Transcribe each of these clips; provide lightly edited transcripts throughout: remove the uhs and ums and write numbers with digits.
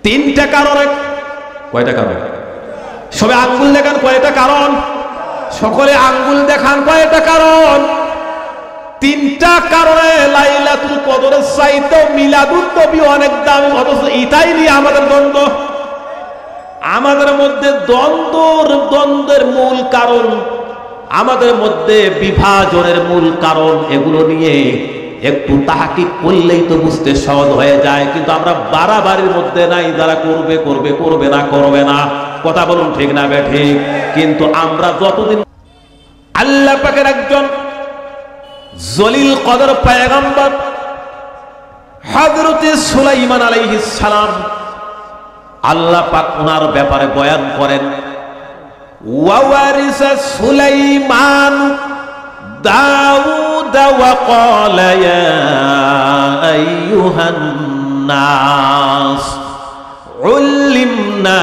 তিনটা কারণে। কয়টা কারণ? সবে আঙ্গুল দেখান, কয়টা কারণ? সকলে আঙ্গুল দেখান, কয়টা কারণ? তিনটা কারণে লাইলাতুল কদরের চাইতেও মিলাদুন নবী অনেক দামি, অথচ এটাই নিয়ে আমাদের দ্বন্দ্ব। আমাদের মধ্যে দ্বন্দ্বের মূল কারণ, আমাদের মধ্যে বিভাজনের মূল কারণ, এগুলো নিয়ে একটু তাহকিক করলেই তো বুঝতে সহজ হয়ে যায়। কিন্তু আমরা বাড়াবাড়ির মধ্যে নাই, যারা করবে করবে, করবে না করবে না। কথা বলুন ঠিক না ঠিক? কিন্তু আমরা যতদিন আল্লাহ পাকের একজন জলিল কদর পয়গম্বর হযরত সুলাইমান আলাইহিস সালাম, আল্লাহ পাক ওনার ব্যাপারে বয়ান করেন, ওয়ারিসা সুলাইমান দাউদ ওয়া ক্বালা ইয়া আইয়ুহান নাস উল্লিমনা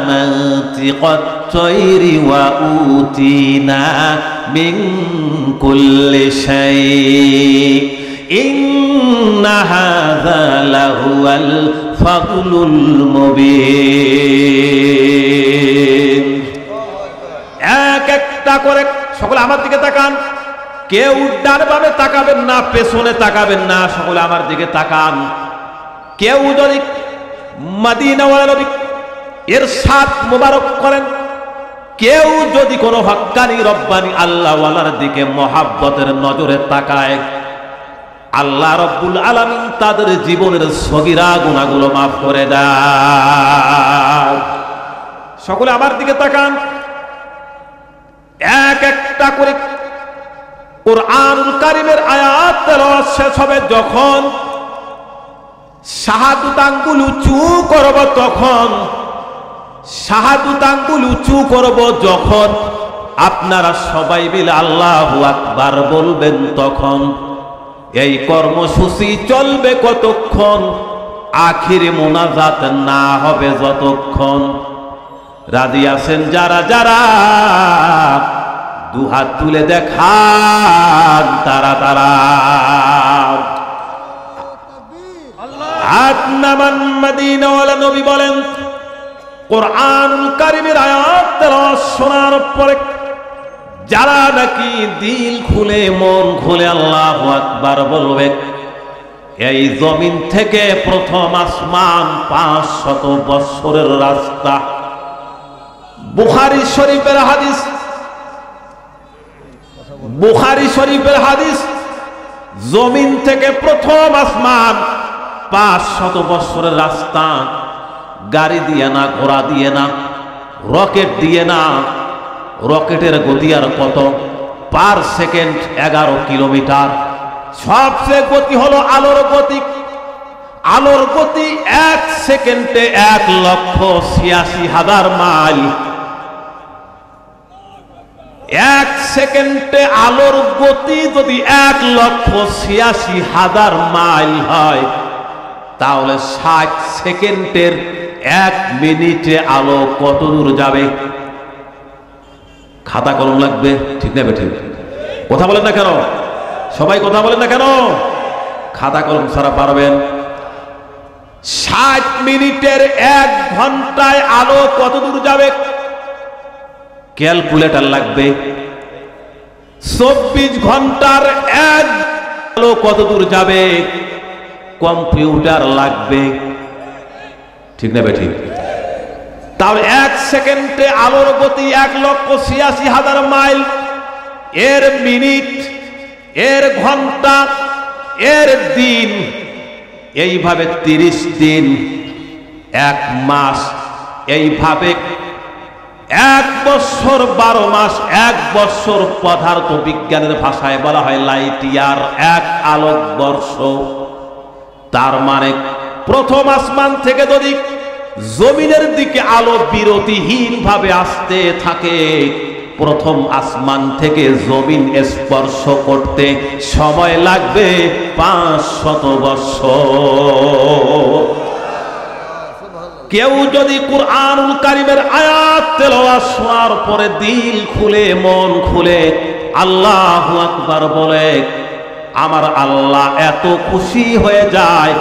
মানতিকাত তায়রি ওয়া উতিনা মিন কুল্লি শাই ইন্না হাযা লাহুয়াল ফাদলুল মুবিন। এক একটা করে সকলে আমার দিকে তাকান। কেউ ডান বামে তাকাবেন না, পেছনে তাকাবেন না, সকলে আমার দিকে তাকান। কেউ যদি মদিনাওয়ালা নবী ইরশাদ মুবারক করেন, কেউ যদি কোনো হক্কানি রব্বানি আল্লাহওয়ালার দিকে মহাব্বতের নজরে তাকায়, আল্লাহ রব্বুল আলামিন তাদের জীবনের সগীরা গুনাহগুলো মাফ করে দেয়। সকলে আমার দিকে তাকান। এক একটা করে কুরআনুল কারীমের আয়াত তেলাওয়াত শেষ হবে, যখন শাহাদাত আঙ্গুল উঁচু করব, তখন শাহাদাত আঙ্গুল উঁচু করব, যখন আপনারা সবাই মিলে আল্লাহু আকবার বলবেন, তখন এই কর্মসূচি চলবে কতক্ষণ? আখিরে মোনাজাত না হবে যতক্ষণ। রাজি আছেন যারা যারা? দুহাত তুলে দেখান তারা তারা। হাত নামান। মদিনাওয়ালা নবী বলেন, কুরআনুল কারীমের আয়াত তেলাওয়াত শোনার পরে যারা নাকি দিল খুলে মন খুলে আল্লাহু আকবার বলবে, এই জমিন থেকে প্রথম আসমান 500 বছরের রাস্তা। বুখারী শরীফের হাদিস, বুখারী শরীফের হাদিস, জমিন থেকে প্রথম আসমান 500 বছরের রাস্তা। গাড়ি দিয়ে না, ঘোড়া দিয়ে না, রকেট দিয়ে না। রকেটের গতি আর কত? Per second 11 kilometre. সবচেয়ে গতি হলো আলোর গতি। আলোর গতি 1 সেকেন্ডে 1,86,000 মাইল। 1 সেকেন্ডে আলোর গতি যদি 1,86,000 মাইল হয়, তাহলে 60 সেকেন্ডের 1 মিনিটে আলো কত দূর যাবে? খাতা কলম লাগবে, ঠিক না বেঠিক? কথা বলেন না কেন? সবাই কথা বলেন না কেন? খাতা কলম ছাড়া পারবেন? 60 মিনিটের 1 ঘন্টায় আলো কত দূর যাবে? ক্যালকুলেটর লাগবে। 24 ঘন্টার 1 আলো কত দূর যাবে? কম্পিউটার লাগবে, ঠিক না বেঠিক? তাহলে 1 সেকেন্ডে আলোর গতি 1,86,000 মাইল। এর মিনিট, এর ঘন্টা, এর দিন, এইভাবে 30 দিন, 1 মাস, এইভাবে 1 বছর 12 মাস। 1 বছর পদার্থ বিজ্ঞানের ভাষায় বলা হয় লাইট ইয়ার, 1 আলোকবর্ষ। তার মানে প্রথম আসমান থেকে যদি জমিনের দিকে আলো বিরতিহীন ভাবে আসতে থাকে, প্রথম আসমান থেকে জমিন স্পর্শ করতে সময় লাগবে 500 বছর। কেউ যদি কুরআনুল কারীমের আয়াত তেলাওয়াত শোনার পরে দিল খুলে মন খুলে আল্লাহু আকবার বলে, আমার আল্লাহ এত খুশি হয়ে যায়,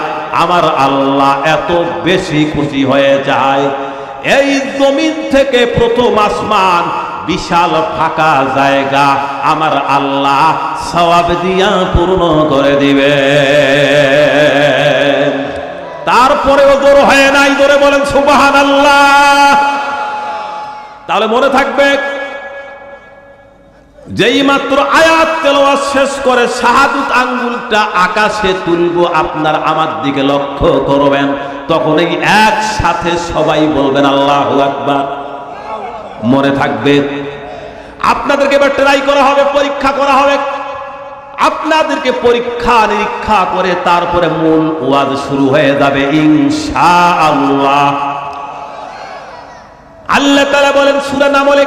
আমার আল্লাহ এত বেশি খুশি হয়ে যায়। এই জমিন থেকে প্রথম আসমান বিশাল ফাঁকা জায়গা আমার আল্লাহ সওয়াব দিয়া পূর্ণ করে দিবে। তারপরেও জোর হয় নাই, জোরে বলেন সুবহানাল্লাহ। তাহলে মনে থাকবে, যেই মাত্র আয়াত তেলাওয়াত শেষ করে শাহাদাত আঙ্গুলটা আকাশে তুলবো, আপনার আমার দিকে লক্ষ্য করবেন, তখন এই একসাথে সবাই বলবেন আল্লাহু আকবার। মনে থাকবে, আপনাদেরকে এবার ট্রাই করা হবে, পরীক্ষা করা হবে। আপনাদেরকে পরীক্ষা নিরীক্ষা করে তারপরে মূল ওয়াজ শুরু হয়ে যাবে ইনশাআল্লাহ। আল্লাহ তাআলা বলেন সূরা নামলে,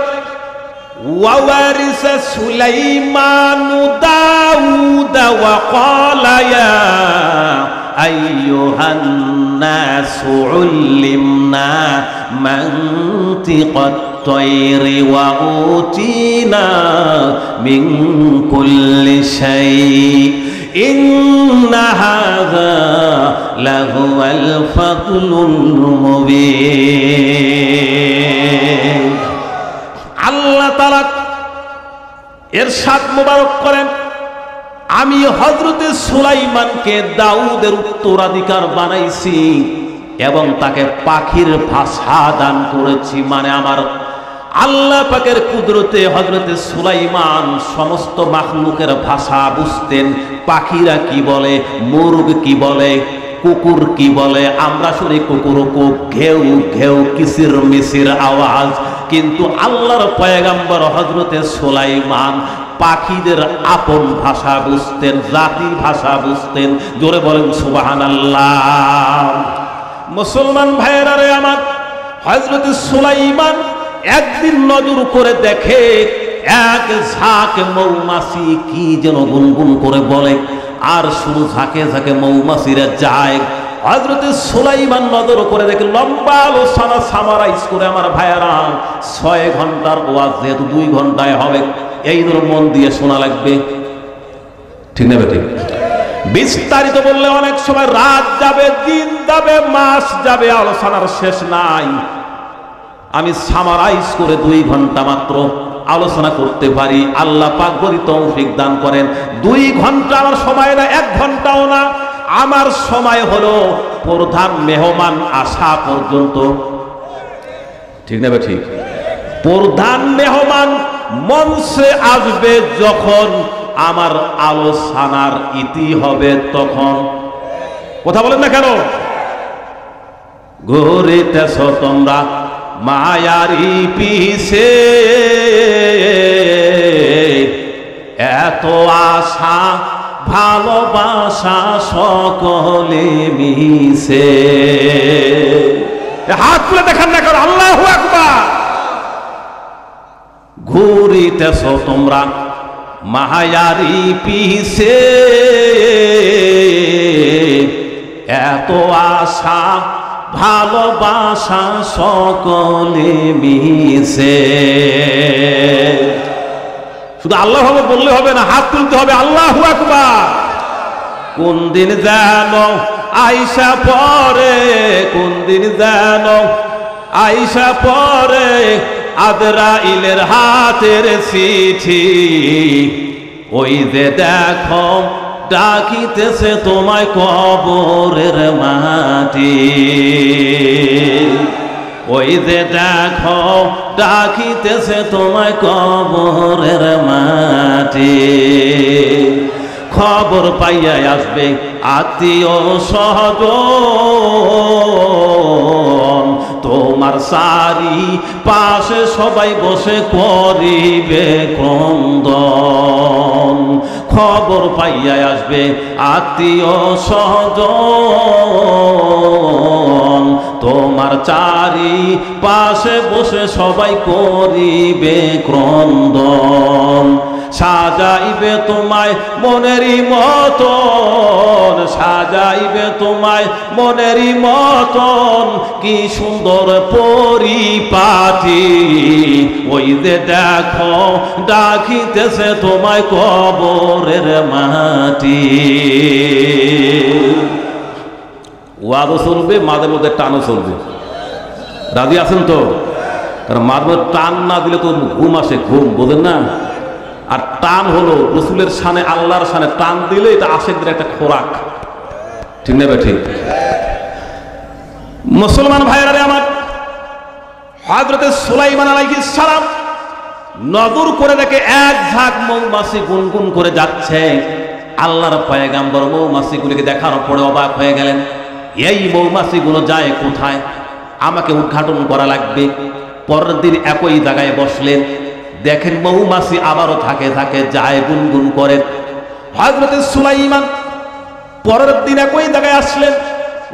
ওয়ারিসা সুলাইমানু দাউদা ওয়া ক্বালা ইয়া আইয়ুহান নাসু উল্লিমনা মানতিকাত তায়রি ওয়া উতিনা মিন কুল্লি শাই ইন্না হাযা লাহুয়াল ফাদলুল মুবিন। আল্লাহ তাআলা ইরশাদ মুবারক করেন, আমি হযরতে সুলাইমানকে দাউদের উত্তরাধিকার বানাইছি এবং তাকে পাখির ভাষা দান করেছি। মানে আমার আল্লাহ পাকের কুদরতে হযরতে সুলাইমান সমস্ত মাখলুকের ভাষা বুঝতেন। পাখিরা কি বলে, মুরগ কি বলে, কুকুর কি বলে, আমরা শুনি কুকুর কুক, ঘেউ ঘেউ, কিসির মিসির আওয়াজ, কিন্তু আল্লাহর পয়গম্বর হযরতে সুলাইমান পাখিদের আপন ভাষা বুঝতেন, জাতি ভাষা বুঝতেন। জোরে বলেন সুবহানাল্লাহ। মুসলমান ভাইয়েরা রে আমার, হযরতে সুলাইমান একদিন নজর করে দেখে এক ঝাঁক মৌমাছি কি যেন গুনগুন করে বলে, আর শুধু ঝাঁকে ঝাঁকে মৌমাছিরা যায়। হযরতে সুলাইমান নজর করে দেখে, লম্বা আলোচনা সামারাইজ করে আমার ভাইয়েরা, 6 ঘন্টার ওয়াজ যেহেতু 2 ঘন্টায় হবে, এই ধরো মন দিয়ে শোনা লাগবে, ঠিক না বেঠিক? বিস্তারিত বললে অনেক সময় রাত যাবে, দিন যাবে, মাস যাবে, আলোচনার শেষ নাই। আমি সামারাইজ করে 2 ঘন্টা মাত্র আলোচনা করতে পারি। আল্লাহ পাক যদি তৌফিক দান করেন, 2 ঘন্টা আমার সময় না, 1 ঘন্টাও না। আমার সময় হলো প্রধান মেহমান আসা পর্যন্ত, ঠিক না ঠিক? প্রধান মেহমান মঞ্চে আসবে যখন আমার আলোচনার ইতি হবে তখন। কথা বলেন না কেন? ঘুরিতেছ তোমরা মায়ারি পিছে, এত আশা ভালোবাসা সকলে মিশে। হাত তুলে দেখান না কেন? আল্লাহু আকবার। ঘুরিতেছ তোমরা মায়ারি পিছে, এত আশা ভালোবাসা সকলে মিশে। শুধু আল্লাহ হবে বললে হবে না, হাত তুলতে হবে, আল্লাহু আকবার। কোন দিন যেন আইসা পরে, কোন দিন যেন আইসা পরে আজরাইলের হাতের চিঠি, ওই যে দেখো ডাকিতেছে তোমায় কবরের মাটি, ওই যে দেখো ডাকিতেছে তোমায় কবরের মাটি। খবর পাইয়া আসবে আত্মীয় স্বজন, তোমার সারি পাশে সবাই বসে করিবে ক্রন্দন। খবর পাইয়া আসবে আত্মীয় স্বজন, তোমার চারি পাশে বসে সবাই করিবে ক্রন্দন। সাজাইবে তোমায় মনেরই মতন, সাজাইবে তোমায় মনেরই মতন, কি সুন্দর পরিপাটি, ওই যে দেখো ডাকিতেছে তোমায় কবরের মাটি। ওয়াজও চলবে, মাঝে মধ্যে টানও চলবে। রাজি আছেন তো? কারণ মাঝে মধ্যে টান না দিলে তো ঘুম আসে, ঘুম, বোঝেন না? আর টান হলো রসুলের শানে, আল্লাহর শানে টান দিলে এটা আশেকদের একটা খোরাক, ঠিক না? ঠিক। মুসলমান ভাইরা রে আমার, হযরত সুলাইমান আলাইহিস সালাম নজর করে দেখে এক ঝাঁক মৌমাছি গুনগুন করে যাচ্ছে। আল্লাহর পয়গাম্বর মৌমাছিগুলিকে দেখার পরে অবাক হয়ে গেলেন, এই মৌমাছিগুলো যায় কোথায়? আমাকে উদ্ঘাটন করা লাগবে। পরের দিন একই জায়গায় বসলেন, দেখেন মৌমাছি আবারও থাকে থাকে যায়, গুনগুন করে। হযরত সুলাইমান পরের দিন একই জায়গায় আসলেন,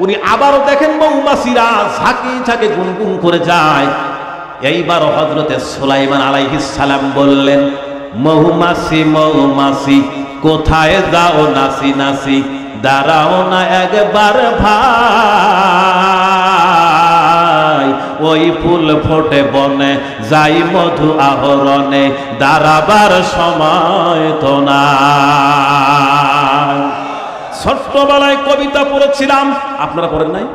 উনি আবারও দেখেন মৌমাছিরা ঝাঁকে ঝাঁকে গুনগুন করে যায়। এইবার হযরতে সুলাইমান আলাইহিস সালাম বললেন, মৌমাছি মৌমাছি কোথায় যাও নাসি নাসি, দাঁড়াও না একবার ভাই, ওই ফুল ফোটে বনে যাই মধু আহরণে, দাঁড়াবার সময় তো নাই। ছোট্টবেলায় কবিতা পড়েছিলাম, আপনারা পড়েন নাই?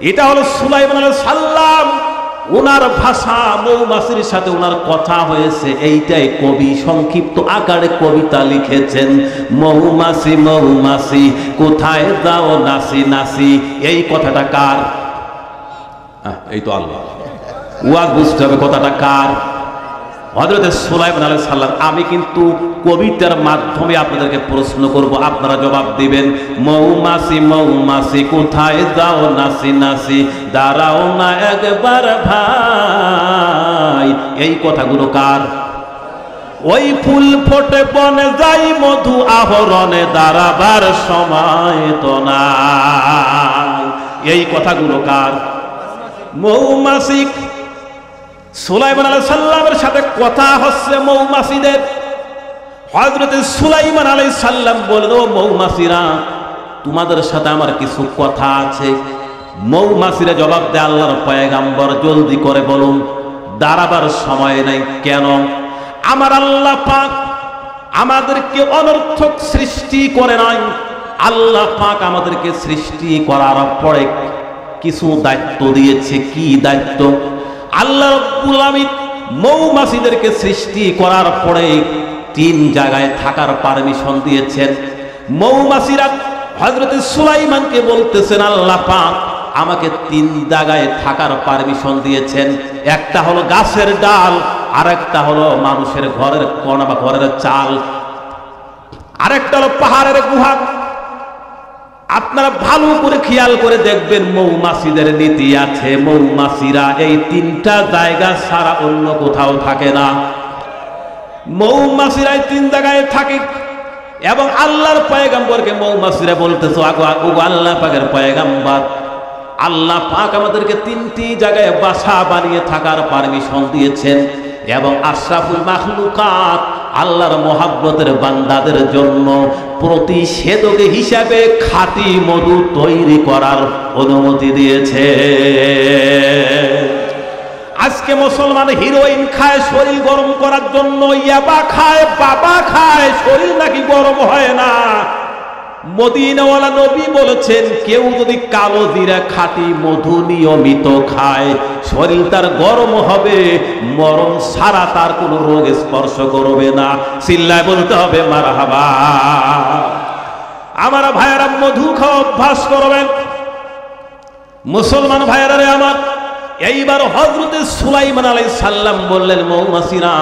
এটা হলো সুলাইমান আলাইহিস সালাম, ওনার ভাষা, মৌমাছির সাথে ওনার কথা হয়েছে, এইটাই কবি সংক্ষিপ্ত আকারে কবিতা লিখেছেন। মৌমাছি মৌমাছি কোথায় যাও নাসি নাসি, এই কথাটা কার? এই তো আল্লাহ। ওয়াজ বুঝতে হবে কথাটা কার? হযরত সুলাইমান আলাইহিস সালাম। আমি কিন্তু কবিতার মাধ্যমে আপনাদেরকে প্রশ্ন করব, আপনারা জবাব দিবেন। মৌমাছি মৌমাছি কোথায় যাও নাসি নাসি, দাঁড়াও না একবার ভাই, এই কথাগুলো কার? ওই ফুল ফোটে বনে যাই মধু আহরণে, দাঁড়াবার সময় তো নাই, এই কথাগুলো কার? মৌমাছি। সুলাইমান আলাইহিস সালামের সাথে কথা হচ্ছে মৌমাছিদের। হযরত সুলাইমান আলাইহিস সালাম বলল, মৌমাছিরা তোমাদের সাথে আমার কিছু কথা আছে। মৌমাছিরা জবাব দেয়, আল্লাহর পয়গাম্বর জলদি করে বলুন, দাঁড়াবার সময় নাই। কেন? আমার আল্লাহ পাক আমাদেরকে অনর্থক সৃষ্টি করে নাই। আল্লাহ পাক আমাদেরকে সৃষ্টি করার পরে কিছু দায়িত্ব দিয়েছে। কি দায়িত্ব? আল্লাহ রাব্বুল আলামিন মৌমাছিদেরকে সৃষ্টি করার পরে 3 জায়গায় থাকার পারমিশন দিয়েছেন। মৌমাছিরা হযরত সুলাইমানকে বলতেছেন, আল্লাহ পাক আমাকে 3 জায়গায় থাকার পারমিশন দিয়েছেন। একটা হলো গাছের ডাল, আরেকটা হলো মানুষের ঘরের কোণা বা ঘরের চাল, আরেকটা হলো পাহাড়ের গুহা। আপনারা ভালো করে খেয়াল করে দেখবেন, মৌমাছিদের নীতি আছে, মৌমাছিরা এই 3টা জায়গা ছাড়া অন্য কোথাও থাকে না। মৌমাছিরা 3 জায়গায় থাকে। এবং আল্লাহর পয়গাম্বরকে মৌমাছিরা বলতেছে, আল্লাহ পাকের পয়গাম্বর, আল্লাহ পাক আমাদেরকে 3টি জায়গায় বাসা বানিয়ে থাকার পারমিশন দিয়েছেন। এবং আশরাফুল মাখলুকাত আল্লাহর মহাব্বতের বান্দাদের জন্য প্রতিষেধক হিসাবে খাঁটি মধু তৈরি করার অনুমতি দিয়েছে। আজকে মুসলমান হিরোইন খায় শরীর গরম করার জন্য, ইয়াবা খায়, বাবা খায়, শরীর নাকি গরম হয় না। মদিনাওয়ালা নবী বলেছেন, কেউ যদি কালো জিরা খাঁটি মধু নিয়মিত খায়, শরীর তার গরম হবে, মরণ ছাড়া তার কোনো রোগ স্পর্শ করবে না। চিল্লায় বলতে হবে মারহাবা। আমার ভাইয়েরা, মধু খাওয়া অভ্যাস করবেন। মুসলমান ভাইয়েরা রে আমার, এইবার হযরত সুলাইমান আলাইহিস সালাম বললেন, মৌমাছিরা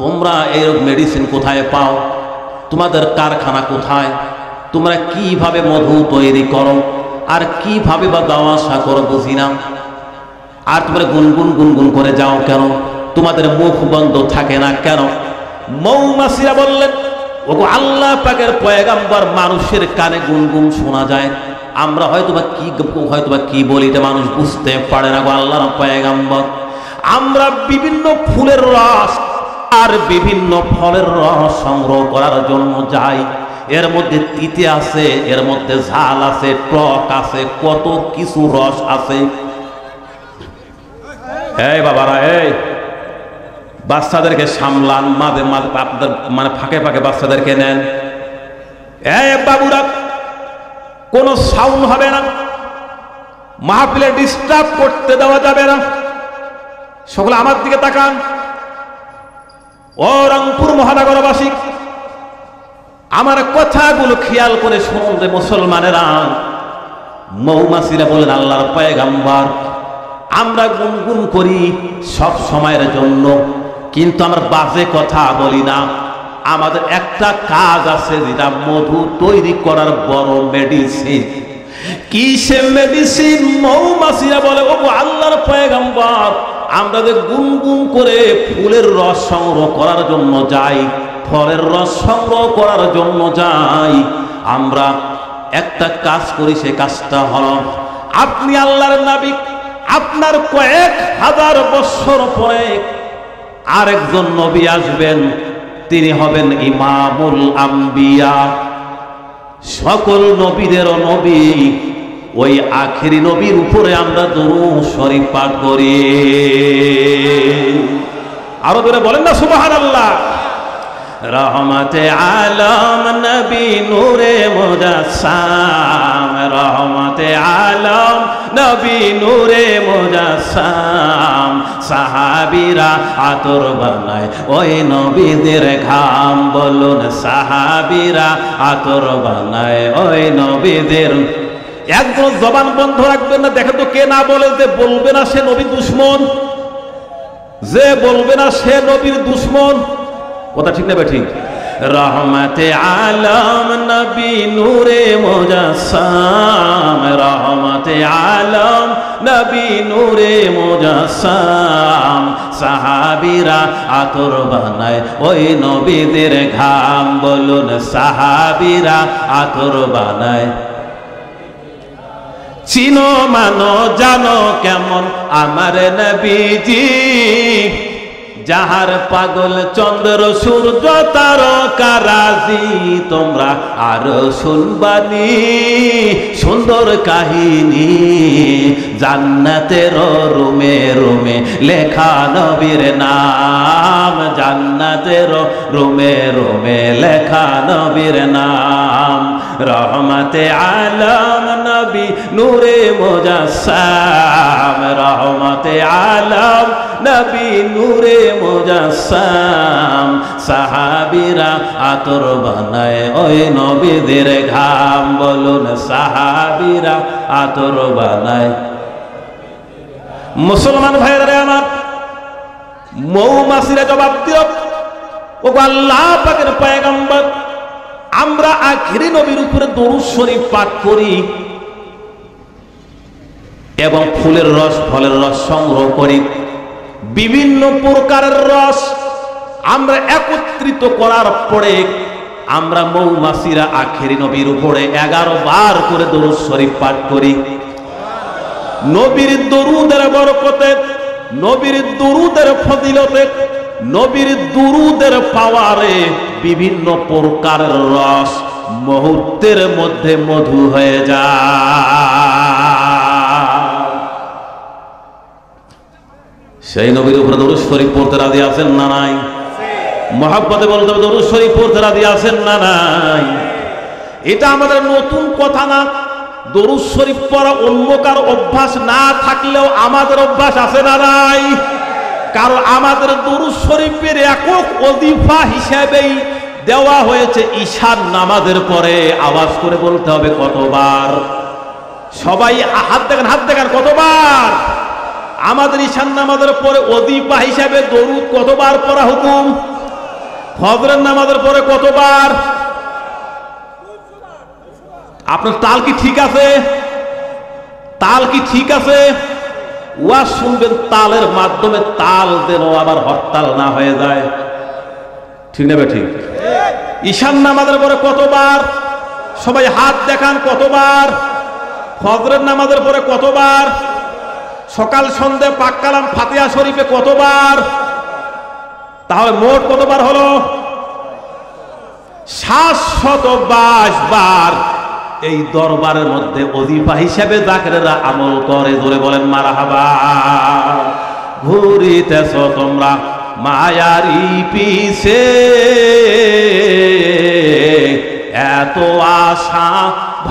তোমরা এই মেডিসিন কোথায় পাও? তোমাদের কারখানা কোথায়? তোমরা কিভাবে মধু তৈরি করো আর কিভাবে বা যাওয়া আসা করো বুঝি না। আর তোমরা গুনগুন গুনগুন করে যাও কেন? তোমাদের মুখ বন্ধ থাকে না কেন? মৌমাছিরা বললেন, ওগো আল্লাহ পাকের পয়গাম্বর, মানুষের কানে গুনগুন শোনা যায়, আমরা হয়তোবা কি বলি এটা মানুষ বুঝতে পারে না। গো আল্লাহর পয়গাম্বর, আমরা বিভিন্ন ফুলের রস আর বিভিন্ন ফলের রস সংগ্রহ করার জন্য যাই। এর মধ্যে তিতে আছে, এর মধ্যে ঝাল আছে, টক আছে, কত কিছু রস আছে। এই বাবারা, এই বাচ্চাদেরকে সামলান, মাঝে মাঝে আপনাদের ফাঁকে ফাঁকে বাচ্চাদেরকে নেন। এই বাবুরা, কোনো সাউন্ড হবে না, মাহফিলে ডিস্টার্ব করতে দেওয়া যাবে না। সকলে আমার দিকে তাকান। ও রংপুর মহানগরবাসী, আমার কথাগুলো খেয়াল করে শুনুন রে মুসলমানেরা। মৌমাছিরা বলেন আল্লাহর পয়গাম্বর, আমরা গুনগুন করি সব সময়ের জন্য, কিন্তু আমরা বাজে কথা বলি না। আমাদের একটা কাজ আছে যেটা মধু তৈরি করার বড় মেডিসিন। কি সে মেডিসিন? মৌমাছিরা বলে ও আল্লাহর পয়গাম্বর, আমরা যে গুনগুন করে ফুলের রস সংগ্রহ করার জন্য যাই, ফলের রস সংগ্রহ করার জন্য যাই, আমরা একটা কাজ করি, সে কাজটা হলো আপনি আল্লাহর নবী, আপনার কয়েক হাজার বছর পরে আরেকজন নবী আসবেন, তিনি হবেন ইমামুল আম্বিয়া, সকল নবীদেরও নবী। ওই আখেরি নবীর উপরে আমরা দরুদ শরীফ পাঠ করি। আরো ধরে বলেন না সুবহানাল্লাহ। রহমতে আলম নবী নূরে মুজাসসাম, রহমতে আলম নবী নূরে মুজাসসাম, সাহাবীরা আতর বানায় ওই নবীদের ঘাম। বলুন সাহাবীরা আতর বানায় ওই নবীদের। একজন জবান বন্ধ রাখবেন না। দেখেন তো কে না বলে যে বলবে না সে নবীর দুশমন, যে বলবে না সে নবীর দুশমন। কথা ঠিক না ঠিক? রহমতে আলম নবী নূরে মুজাসসাম, রহমতে আলম নবী নূরে মুজাসসাম, সাহাবীরা আতর বানায় ওই নবীদের ঘাম। বলুন সাহাবীরা আতর বানায়। চিনো মানো জানো কেমন আমার নবীজি, যাহার পাগল চন্দ্র সূর্য তারকারাজি। তোমরা আরো শুনবানি সুন্দর কাহিনী, জান্নাতের রুমে রুমে লেখা নবীর নাম, জান্নাতের রুমে রুমে লেখা নবীর নাম। রহমতে আলম নবী নূরে মুজাসসাম, রহমতে আলম নবী নূরে মুজাসসাম, সাহাবীরা আতর বানায় ওই নবীদের ঘাম। বলুন সাহাবীরা আতর বানায়। মুসলমান ভাইরা আমার, মৌমাছিরা জবাব দিল ও আল্লাহ পাকের পয়গম্বর, আমরা আখিরি নবীর উপরে দরুদ শরীফ পাঠ করি এবং ফুলের রস ফলের রস সংগ্রহ করি, বিভিন্ন প্রকারের রস আমরা একত্রিত করার পরে আমরা মৌমাছিরা আখেরি নবীর উপরে 11 বার করে দরুদ শরীফ পাঠ করি। নবীর দরুদের বরকতে, নবীর দরুদের ফজিলতে, নবীর দরুদের পাওয়ারে বিভিন্ন প্রকারের রস মুহূর্তের মধ্যে মধু হয়ে যায়। সেই নবীর উপরে দরুদ শরীফ পড়তে রাজি আছেন না নাই? মহব্বতে বলতে হবে দরুদ শরীফ পড়তে রাজি আছেন না নাই? এটা আমাদের নতুন কথা না। দরুদ শরীফ পড়া অন্য কারো অভ্যাস না থাকলেও আমাদের অভ্যাস আছে না নাই? কারণ আমাদের দরুদ শরীফের একক ওজিফা হিসেবেই দেওয়া হয়েছে ঈশার নামাজের পরে আওয়াজ করে বলতে হবে কতবার। সবাই হাত দেখান, হাত দেখান, কতবার? আমাদের ঈশার নামাজের পরে ওজিফা হিসেবে দরুদ কতবার পড়া হুকুম? ফজরের নামাজের পরে কতবার? আপনার তাল কি ঠিক আছে? তাল কি ঠিক আছে? ওয়াজ শুনবেন তালের মাধ্যমে, তাল যেন আবার হরতাল না হয়ে যায়। ঠিক না ঠিক? ঈশান নামাজের পরে কতবার? সবাই হাত দেখান, কতবার? ফজরের নামাজের পরে কতবার? সকাল সন্ধ্যে পাক কালাম ফাতিহা শরীফে কতবার? তাহলে মোট কতবার হলো? 722 বার। এই দরবারের মধ্যে ওজিফা হিসেবে জাকিরেরা আমল করে। জোরে বলেন মারহাবা। ঘুরিতেছ তোমরা মায়ারি পিছে, এত আশা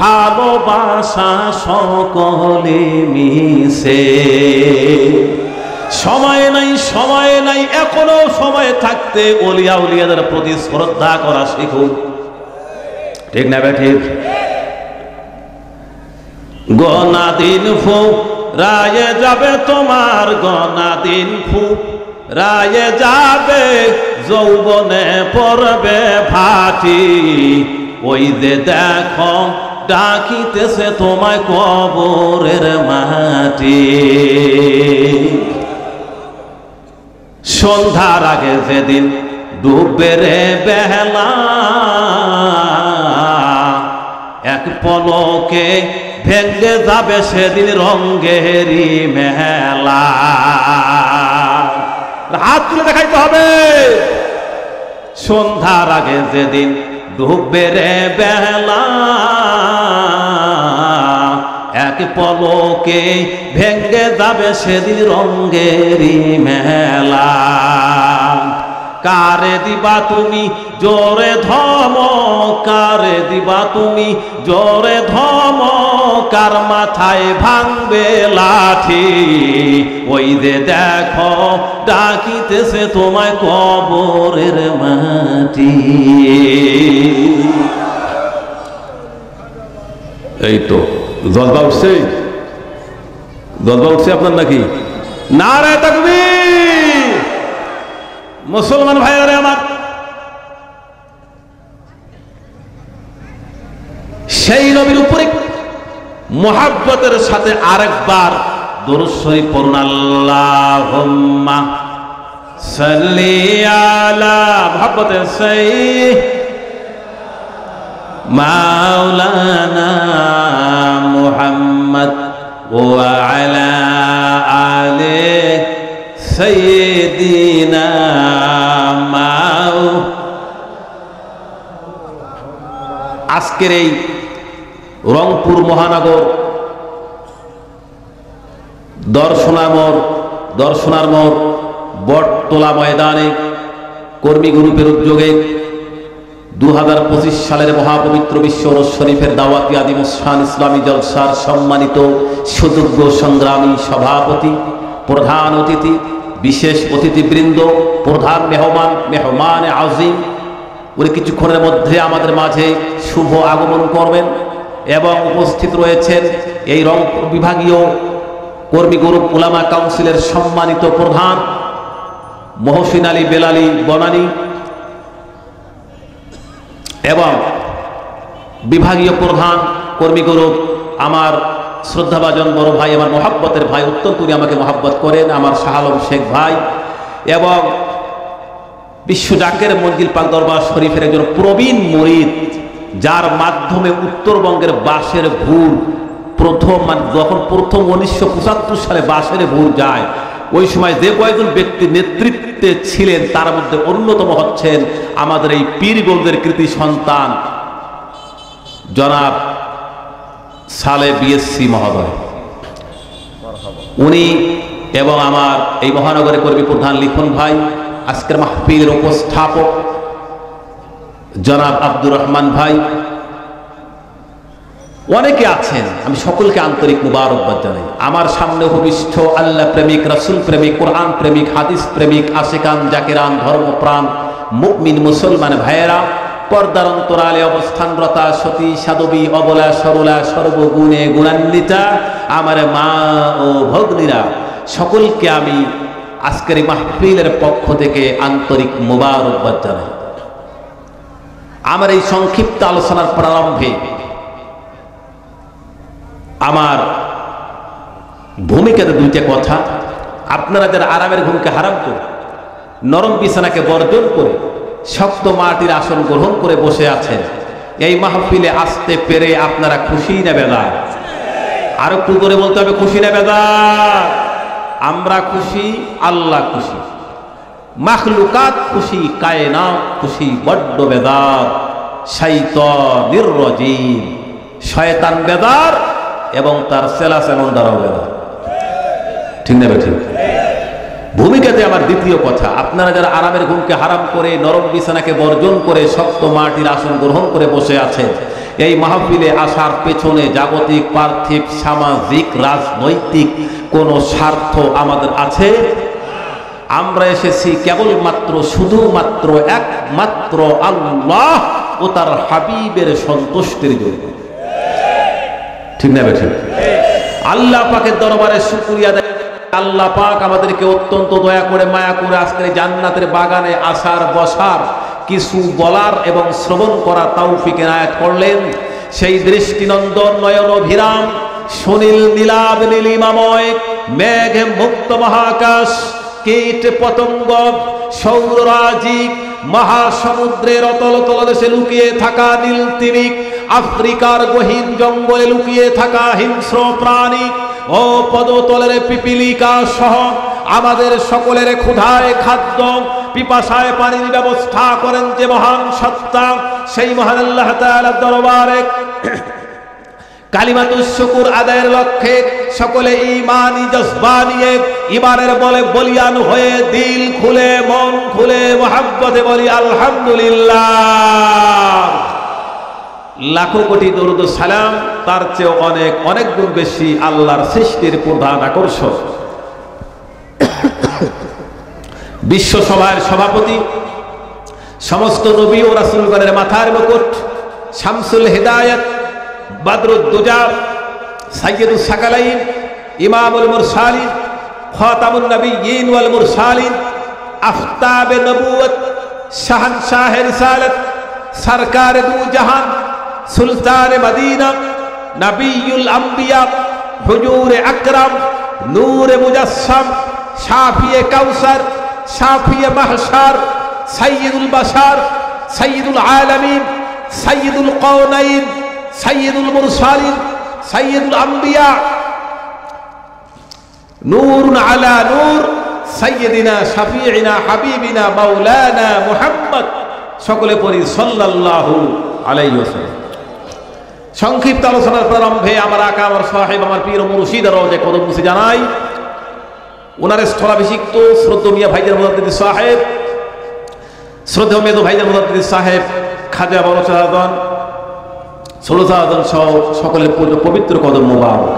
ভালোবাসা সকলে মিশে। সময় নাই, সময় নাই, এখনো সময় থাকতে ওলিয়া উলিয়াদের প্রতি শ্রদ্ধা করা শিখুন। ঠিক না ঠিক? গনা দিন ফু রায়ে যাবে তোমার, গনা দিন ফু রায়ে যাবে, যৌবনে পড়বে ফাটি। ওই যে দেখো ডাকিতেছে তোমায় কবরের মাটি। সন্ধ্যার আগে যেদিন ডুববে রে বেলা, এক পলকে ভেঙে যাবে সেদিন রঙ্গেরি মেলা। হাত তুলে দেখাইতে হবে। সন্ধ্যার আগে যেদিন ডুববে রে বেলা, এক পলকে ভেঙে যাবে সেদিন রঙ্গেরি মেলা। কারে দিবা তুমি জোরে ধমক, কারে দিবা তুমি জোরে ধমক, কার মাথায় ভাঙবে লাঠি। ওই যে দেখো ডাকিতেছে তোমায় কবরের মাটি। এই তো জলবা উঠছে, জলবা উঠছে আপনার নাকি? নারায়ে তাকবীর। মুসলমান ভাইরা আমার, সেই নবীর উপরে মুহাব্বতের সাথে আরেকবার দুরূদ শরীফ পড়ুন। আল্লাহুম্মা সাল্লি আলা মুহাব্বতে সাইয়্যিদ মাওলানা মুহাম্মদ ওয়া আলা আলি সাইয়্যিদিনা মাও। আজকের এই রংপুর মহানগর দর্শনার মোড় বটতলা ময়দানে কর্মী গ্রুপের উদ্যোগে 2025 সালের মহাপবিত্র বিশ্ব ওরস শরীফের দাওয়াতি আদিমুসান ইসলামী জলসার সম্মানিত সুযোগ্য সংগ্রামী সভাপতি, প্রধান অতিথি, বিশেষ অতিথিবৃন্দ, প্রধান মেহমান আজিম, উনি কিছুক্ষণের মধ্যে আমাদের মাঝে শুভ আগমন করবেন এবং উপস্থিত রয়েছেন এই রংপুর বিভাগীয় কর্মী গ্রুপ উলামা কাউন্সিলের সম্মানিত প্রধান মহসিন আলী বেলালী বনানী এবং বিভাগীয় প্রধান কর্মী গ্রুপ আমার শ্রদ্ধাভাজন বড় ভাই, আমার মহাব্বতের ভাই, অত্যন্ত উনি আমাকে মহাব্বত করেন, আমার শাহ আলম শেখ ভাই, এবং বিশ্ব জাকের মঞ্জিল পাক দরবার শরীফের একজন প্রবীণ মুরিদ, যার মাধ্যমে উত্তরবঙ্গের বাঁশের ভুর যখন প্রথম 1975 সালে বাঁশের ভুর যায়, ওই সময় যে কয়েকজন ব্যক্তি নেতৃত্বে ছিলেন তার মধ্যে অন্যতম হচ্ছেন আমাদের এই পীরগঞ্জের কৃতি সন্তান জনাব সালে বিএসসি মহোদয়। উনি এবং আমার এই মহানগরের কর্মী প্রধান লিখন ভাই, আজকের মাহফিলের উপস্থাপক জনাব আব্দুর রহমান ভাই, অনেকে আছেন, আমি সকলকে আন্তরিক মুবারকবাদ জানাই। আমার সামনে উপবিষ্ট আল্লাহ প্রেমিক, রাসূল প্রেমিক, কোরআন প্রেমিক, হাদিস প্রেমিক, আশিকান জাকিরান, ধর্মপ্রাণ মুমিন মুসলমান ভাইয়েরা, পর্দার অন্তরালে অবস্থানরতা সতী সাধবী অবলা সরলা সর্বগুণে গুণান্বিতা আমার মা ও ভগ্নীরা, সকলকে আমি আজকের এই মাহফিলের পক্ষ থেকে আন্তরিক মুবারকবাদ জানাই। আমার এই সংক্ষিপ্ত আলোচনার প্রারম্ভে আমার ভূমিকাতে দুইটা কথা। আপনারা যারা আরামের ঘুমকে হারাম করে, নরম বিছানাকে বর্জন করে, শক্ত মাটির আসন গ্রহণ করে বসে আছেন, এই মাহফিলে আসতে পেরে আপনারা খুশি না বেজার? আরো একটু করে বলতে হবে, খুশি না বেজার? আমরা খুশি, আল্লাহ খুশি, মাখলুকাত খুশি, কায়নাত খুশি, বড্ড বেজার শাইতানির রাজিম, শয়তান বেজার এবং তার সেলা সেমন্ডারও বেজার। ঠিক না ঠিক? ভূমিকাতে আমার দ্বিতীয় কথা, আপনারা যারা আরামের ঘুমকে হারাম করে, নরম বিছানাকে বর্জন করে, শক্ত মাটির আসন গ্রহণ করে বসে আছেন, এই মাহফিলে আসার পেছনে জাগতিক, পার্থিব, সামাজিক, রাজনৈতিক কোনো স্বার্থ আমাদের আছে? আমরা এসেছি কেবলমাত্র, শুধুমাত্র, একমাত্র আল্লাহ ও তার হাবিবের সন্তুষ্টির জন্য। ঠিক না বেঠিক? আল্লাহ পাকের দরবারে শুকরিয়া দেয়। আল্লাহ পাক আমাদেরকে অত্যন্ত দয়া করে, মায়া করে আজকের জান্নাতের বাগানে আসার, বসার, কিছু বলার এবং শ্রবণ করার তৌফিক এনায়েত করলেন। সেই দৃষ্টিনন্দন, নয়ন অভিরাম, সুনীল নীলাভ নীলিমাময়, মেঘে মুক্ত মহাকাশ, কীট পতঙ্গ, সৌররাজিক, মহাসমুদ্রের অতল তলদেশে লুকিয়ে থাকা নীল তিমিক, আফ্রিকার গহীন জঙ্গলে লুকিয়ে থাকা হিংস্র প্রাণী ও পদতলের পিপিলিকা সহ আমাদের সকলের ক্ষুধায় খাদ্য, পিপাসায় পানির ব্যবস্থা করেন যে মহান সত্তা, সেই মহান আল্লাহ তাআলার দরবারে কালিমাতুশ শুকুর আদায়ের লক্ষ্যে সকলে ঈমানি জজবা নিয়ে ঈমানের বলে বলিয়ান হয়ে দিল খুলে, মন খুলে, মুহাব্বতে বলি আলহামদুলিল্লাহ। লাখো কোটি দরুদ সালাম, তার চেয়ে অনেক অনেক গুণ বেশি আল্লাহর সৃষ্টির প্রধান আকর্ষণ বিশ্ব সভার সভাপতি, সমস্ত নবী ও রাসূলগণের মাথার মুকুট, শামসুল হিদায়াত, বদরুদ্দুজা, সাইয়্যিদুস সাকালাইন, ইমামুল মুরসালিন, খাতামুন নবিয়্যিন ওয়াল মুরসালিন, আফতাবে নবুয়ত, শাহনশাহে রিসালাত, সরকারে দু জাহান, সুলতানে মদিনা, নবিয়ুল আম্বিয়া, হুজুরে আকরাম, নূরে মুজাসসাম, শাফিয়ে কাউসার, শাফিয়ে মাহশার, সাইয়্যিদুল বাশার, সাইয়্যিদুল আলামিন, সাইয়্যিদুল কাওনাইন, সাইয়্যিদুল মুরসালিন, সাইয়্যিদুল আম্বিয়া, নূরুন আলা নূর, সাইয়্যিদিনা শাফিঈনা হাবিবিনা মাওলানা মুহাম্মদ। সকলে পড়ি সাল্লাল্লাহু আলাইহি ওয়াসাল্লাম। সংক্ষিপ্ত আলোচনার প্রারম্ভে আমার আকা, আমার সাহেব, আমার পীর ও মুর্শিদ রওজে কদম মুছে জানাই ওনার স্থলাভিষিক্ত শ্রদ্ধেয় ভাইজান মুজাদ্দিদ সাহেব, শ্রদ্ধেয় মেদো ভাইজান মুজাদ্দিদ সাহেব, খাজা বড়চাঁদন, ষোলচাঁদন সহ সকলের পবিত্র কদম মোবারক।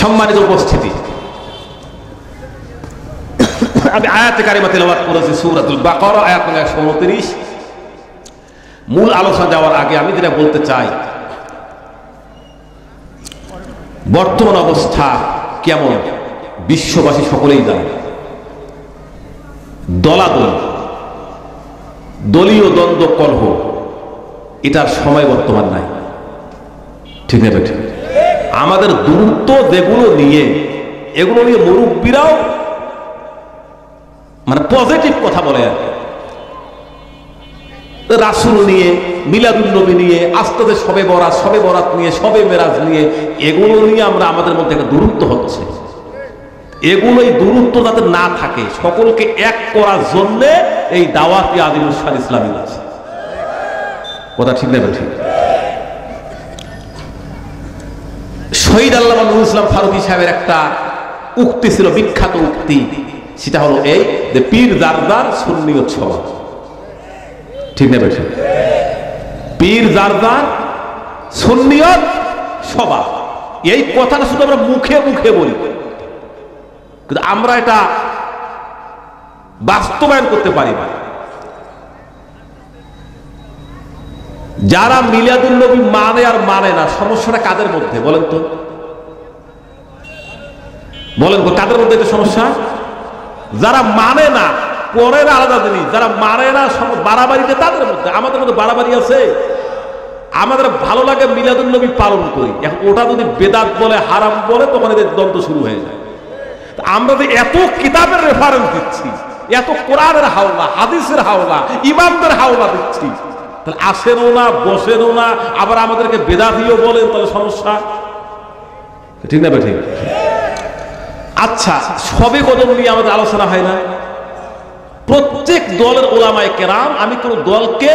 সম্মানিত উপস্থিতি, আমি আয়াতে কারিমা তেলাওয়াত করেছি সূরাতুল বাকারা আয়াত নম্বর 129। মূল আলোচনা যাওয়ার আগে আমি যেটা বলতে চাই, বর্তমান অবস্থা কেমন বিশ্ববাসী সকলেই জানে। দলাদল, দলীয় দ্বন্দ্ব, কলহ, এটার সময় বর্তমান নাই। ঠিক না ঠিক? আমাদের দূরত্ব যেগুলো নিয়ে, এগুলো নিয়ে মুরব্বীরাও মানে পজিটিভ কথা বলে আর কি। রাসূল নিয়ে, মিলাদুন নবী নিয়ে, আস্তে সবে বরাত নিয়ে, সবে মেরাজ নিয়ে, এগুলো নিয়ে আমরা আমাদের মধ্যে একটা দূরত্ব হচ্ছে। এগুলোই দূরত্ব যাতে না থাকে, সকলকে এক করার জন্য এই দাওয়াতি আদিলুসার ইসলামী আছে। কথা ঠিক না ঠিক? শহীদ আল্লামা নুরুল ইসলাম ফারুকী সাহেবের একটা উক্তি ছিল, বিখ্যাত উক্তি, সেটা হলো এই যে পীর জারদার সুন্নিয়ত সভা। ঠিক না ঠিক? পীর জারদার সুন্নিয়ত সভা, এই কথাটা শুধু আমরা মুখে মুখে বলি, কিন্তু আমরা এটা বাস্তবায়ন করতে পারি না। যারা মিলাদুন নবী মানে আর মানে না, সমস্যাটা কাদের মধ্যে বলেন তো? বলেন তো কাদের মধ্যে এটা সমস্যা? যারা মানে না, পরের আলাদা জিনিস, যারা মানে না বাড়াবাড়িতে, তাদের মধ্যে। আমাদের মধ্যে বাড়াবাড়ি আছে। আমাদের ভালো লাগে মিলাদুন নবী পালন করি, এখন ওটা যদি বেদাত বলে, হারাম বলে, তখন এদের দ্বন্দ্ব শুরু হয়ে যায়। আমরা যে এত কিতাবের রেফারেন্স দিচ্ছি, এত কোরআনের হাওলা, হাদিসের হাওলা, ইমামদের হাওলা দিচ্ছি, তাহলে আসেনও না, বসেনও না, আবার আমাদেরকে বেদাতিও বলেন, তাহলে সমস্যা। ঠিক না ঠিক? আচ্ছা, সবে কদম নিয়ে আমাদের আলোচনা হয় না? প্রত্যেক দলের ওলামায়ে কেরাম, আমি কোন দলকে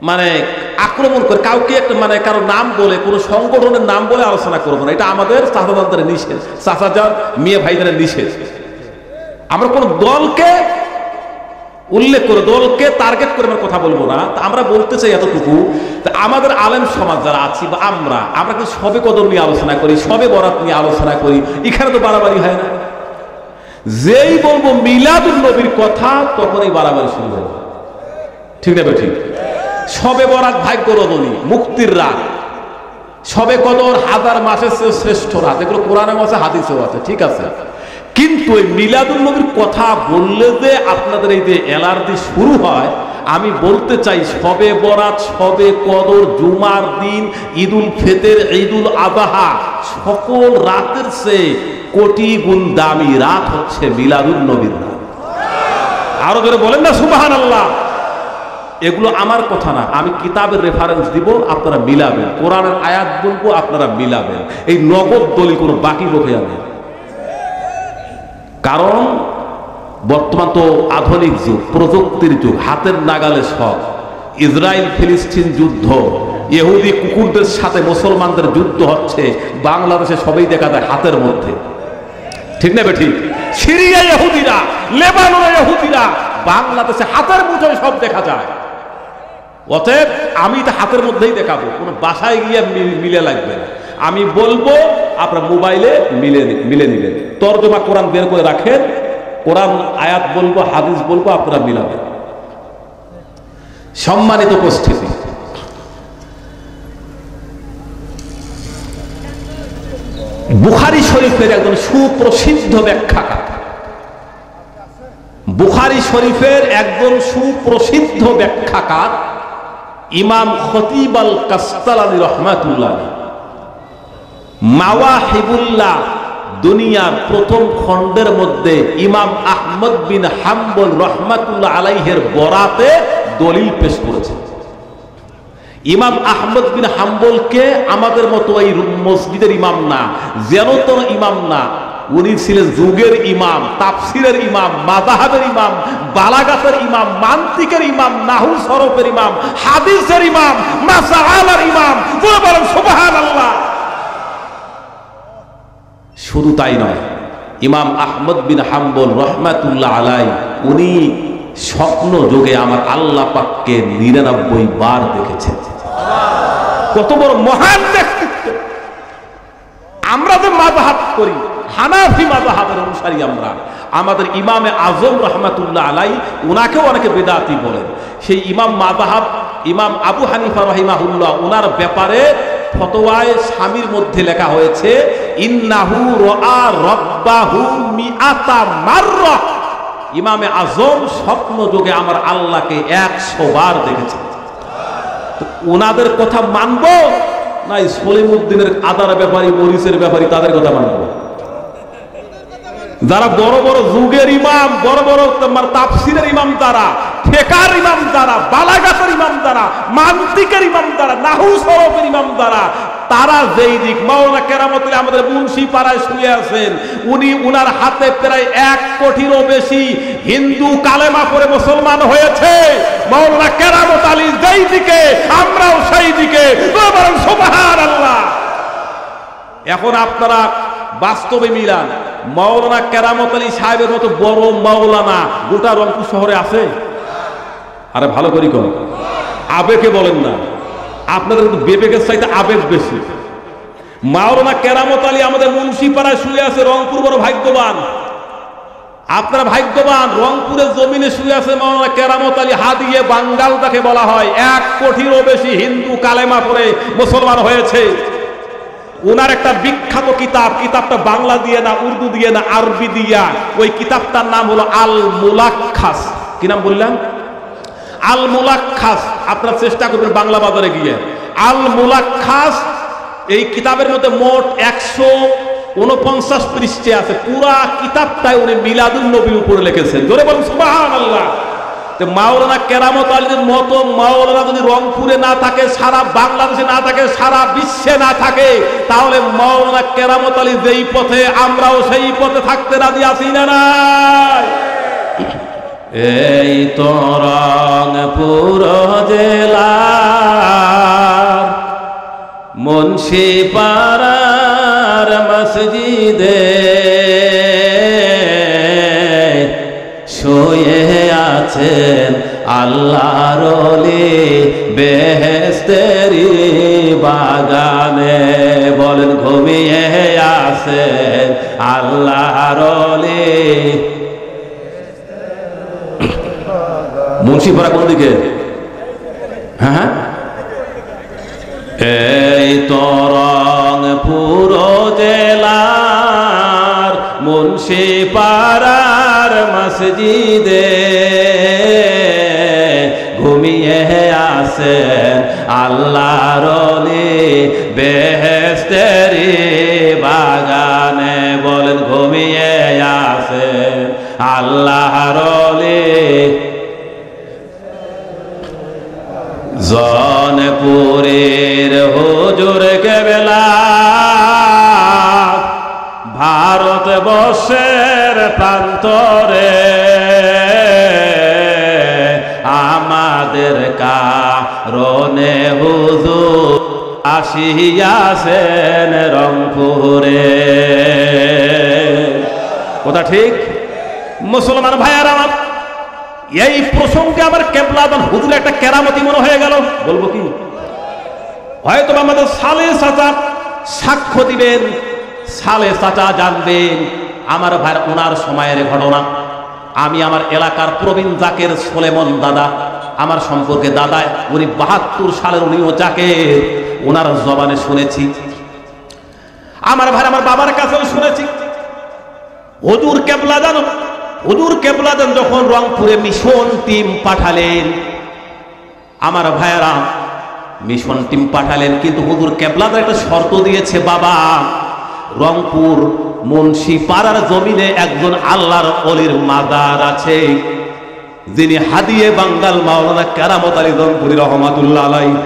মানে আক্রমণ করে, কাউকে একটা মানে কারো নাম বলে, কোন সংগঠনের নাম বলে আলোচনা করবো না। এটা আমাদের চাচাজানদের নিষেধ, চাচাজান মিয়া ভাইদের নিষেধ। আমরা কোন দলকে উল্লেখ করে, দলকে টার্গেট করে আমরা কথা বলবো না। তা আমরা বলতে চাই এতটুকু, আমাদের আলেম সমাজ যারা আছি বা আমরা কিন্তু সবে কদর নিয়ে আলোচনা করি, সবে বরাত নিয়ে আলোচনা করি, এখানে তো বাড়াবাড়ি হয় না। যেই বলবো মিলাদুন নবীর কথা তখনই বাড়াবাড়ি শুরু হবে, ঠিক না ঠিক? সবে বরাত ভাগ্য রজনী, মুক্তির রাত, সবে কদর হাজার মাসের চেয়ে শ্রেষ্ঠ রাত, এগুলো কোরআনেও আছে, হাদিসেও আছে, ঠিক আছে। কিন্তু এই মিলাদুন নবীর কথা বললে যে আপনাদের এই যে অ্যালার্জি শুরু হয়, আমি বলতে চাই সবে বরাত, সবে কদর, জুমার দিন, ঈদুল ফিতর, ঈদুল আযহা, সকল রাতের চেয়ে কোটি গুণ দামি রাত হচ্ছে মিলাদুন নবীর রাত। আরো জোরে বলেন না সুবহানাল্লাহ। এগুলো আমার কথা না, আমি কিতাবের রেফারেন্স দিব, আপনারা মিলাবেন, কোরআনের আয়াত বলবো, আপনারা মিলাবেন। এই নগদ দলিল কোনো বাকি বকে যাবে, কারণ বর্তমান তো আধুনিক যুগ, প্রযুক্তির যুগ, হাতের নাগালে সব। ইসরায়েল ফিলিস্তিন যুদ্ধ, ইহুদি কুকুরদের সাথে মুসলমানদের যুদ্ধ হচ্ছে, বাংলাদেশে সবই দেখা যায় হাতের মধ্যে, ঠিক না ঠিক? সিরিয়া ইহুদিরা, লেবাননের ইহুদিরা, বাংলাদেশে হাতের মুঠোয় সব দেখা যায়। অতএব আমি তো হাতের মধ্যেই দেখাবো, কোনো বাসায় গিয়ে মিলে লাগবে না। আমি বলবো, আপনার মোবাইলে মিলে নিবেন, তর্জমা কোরআন বের করে রাখেন, কোরআন আয়াত বলবো, হাদিস বলবো, আপনারা মিলাবেন। সম্মানিত উপস্থিতি, বুখারী শরীফের একজন সুপ্রসিদ্ধ ব্যাখ্যাকার, বুখারী শরীফের একজন সুপ্রসিদ্ধ ব্যাখ্যাকার ইমাম খতিব আল কাস্তালানী রাহমাতুল্লাহ মাওয়াহিবুল্লাহ দুনিয়ার প্রথম খণ্ডের মধ্যে ইমাম আহমদ বিন হাম্বল রাহমাতুল্লাহ আলাইহির বরাতে দলিল পেশ করেছেন। ইমাম আহমদ বিন হাম্বলকে আমাদের মতো এই মসজিদের ইমাম না, যেন তেন ইমাম না, উনি ছিলেন যুগের ইমাম, তাফসিরের ইমাম, মাযহাবের ইমাম, বালাগাতের ইমাম, মান্তিকের ইমাম, নাহু সরফের ইমাম, হাদিসের ইমাম, মাসআলার ইমাম। বলেন সুবহানাল্লাহ। শুধু তাই নয়, ইমাম আহমদ বিন হাম্বল রাহমাতুল্লাহ আলাইহি উনি স্বপ্ন যোগে আমার আল্লাহ পাককে ৯৯ বার দেখেছেন। কত বড় মহান ব্যক্তিত্ব! আমরা যে মাযহাব করি, হানাফি মাযহাবের অনুসারী আমরা, আমাদের ইমামে আজম রাহমাতুল্লাহ আলাইহি উনাকেও অনেকে বেদাতি বলেন। সেই ইমাম মাযহাব ইমাম আবু হানিফা রাহিমাহুল্লাহ, উনার ব্যাপারে ফতোয়ায়ে স্বামীর মধ্যে লেখা হয়েছে, ইন্নাহু রাআ রাব্বাহু মিআতা মাররা। ইমামে আজম স্বপ্ন যোগে আমার আল্লাহকে ১০০ বার দেখেছেন। ওনাদের কথা মানবো না সলিমউদ্দিনের আদার ব্যাপারী, মরিচের ব্যাপারী, তাদের কথা মানবো? যারা বড় বড় যুগের ইমাম, বড় বড় তাফসিরের ইমাম, তারা ফিকহের ইমাম, তারা বালাগাতের ইমাম, তারা মান্তিকের ইমাম, তারা নাহু সরফের ইমাম, তারা যেই দিক, মাওলানা কেরামতুল্লাহ আমাদের মুন্সি পাড়ায় শুয়ে আছেন, উনি উনার হাতে প্রায় ১ কোটিরও বেশি হিন্দু কালেমা পড়ে মুসলমান হয়েছে। মাওলানা কেরামত আলী যেই দিকে, আমরাও সেই দিকে। বলেন সুবহানাল্লাহ। এখন আপনারা বাস্তবে মিলান, মাওলানা কেরামত আলী সাহেবের মতো বড় মাওলানা গোটা রংপুর শহরে আছে? আরে ভালো করি কোন আবেগে বলেন না, আপনাদের কিন্তু বিবেকের চাইতে আবেগ বেশি। মাওলানা কেরামত আলী আমাদের মুন্সিপাড়ায় শুয়ে আছে, রংপুর বড় ভাগ্যবান। আপনারা ভাগ্যবান, রংপুরের জমিনে শুয়ে আছে মাওলানা কেরামত আলী হাদিয়ে বাঙ্গাল তাকে বলা হয়। ১ কোটিরও বেশি হিন্দু কালেমা পড়ে মুসলমান হয়েছে। ওনার একটা বিখ্যাত কিতাব, কিতাবটা বাংলা দিয়ে না, উর্দু দিয়ে না, আরবি দিয়া, ওই কিতাবটার নাম হলো আল মুলাক্খাস। কি নাম বললাম? আল মুলাক্খাস। আপনারা চেষ্টা করবেন বাংলা বাজারে গিয়ে আল মুলাক্খাস। এই কিতাবের মধ্যে মোট ১৪৯ পৃষ্ঠা আছে। পুরা কিতাবটাই উনি মিলাদুন নবীর উপরে লিখেছেন। জোরে বলুন সুবহানাল্লাহ। মাওলানা কেরামত আলীর মতো মাওলানা যদি রংপুরে না থাকে, সারা বাংলাদেশে না থাকে, সারা বিশ্বে না থাকে, তাহলে মাওলানা কেরামত আলী যেই পথে, আমরাও সেই পথে থাকতে রাজি আছি না নাই? এই তো রংপুর জেলার মুন্সিপাড়ার মসজিদে শুয়ে আছেন আল্লাহর ওলি বেহেশতেরি বাগানে। বলেন ঘুমিয়ে আছেন আল্লাহর ওলি। মুন্সিপাড়া কোন দিকে? হ্যাঁ, এই তরংপুর জেলার মুন্সিপাড়ার মসজিদে ঘুমিয়ে আছেন আল্লাহর ওলি বেহেশতেরি বাগানে। বলেন ঘুমিয়ে আছেন আল্লাহর ওলি। জনপুরের হুজুর কেবলা ভারতবর্ষের প্রান্তরে আমাদের কারণে হুজুর আসিয়াছেন রংপুরে। কথা ঠিক? মুসলমান ভাইয়ার আমার, এই প্রসঙ্গে আমার কেবলাদান হুজুর একটা কেরামতি মনে হয়ে গেল। বলবো কি? হয়তো আমাদের সালে চাচা সাক্ষ্য দিবেন, সালে চাচা জানবেন আমার ভাই ওনার সময়ের ঘটনা। আমি আমার এলাকার প্রবীণ জাকের সোলেমন দাদা, আমার সম্পর্কে দাদা, উনি ৭২ সালের উনিও জাকের, ওনার জবানে শুনেছি। আমার ভাই আমার বাবার কাছেও শুনেছি। হুজুর কেবলাদান, হুজুর কেবলাদান যখন রংপুরে মিশন টিম পাঠালেন, আমার ভাইয়েরা মিশন টিম পাঠালেন, কিন্তু হুজুর কেবলাদান একটা শর্ত দিয়েছে, বাবা রংপুর মুন্সিপাড়ার জমিনে একজন আল্লাহর ওলির মাজার আছে, যিনি হাদিয়ে বাঙ্গাল মাওলানা কেরামত আলী রংপুরি রহমাতুল্লাহ আলাইহি।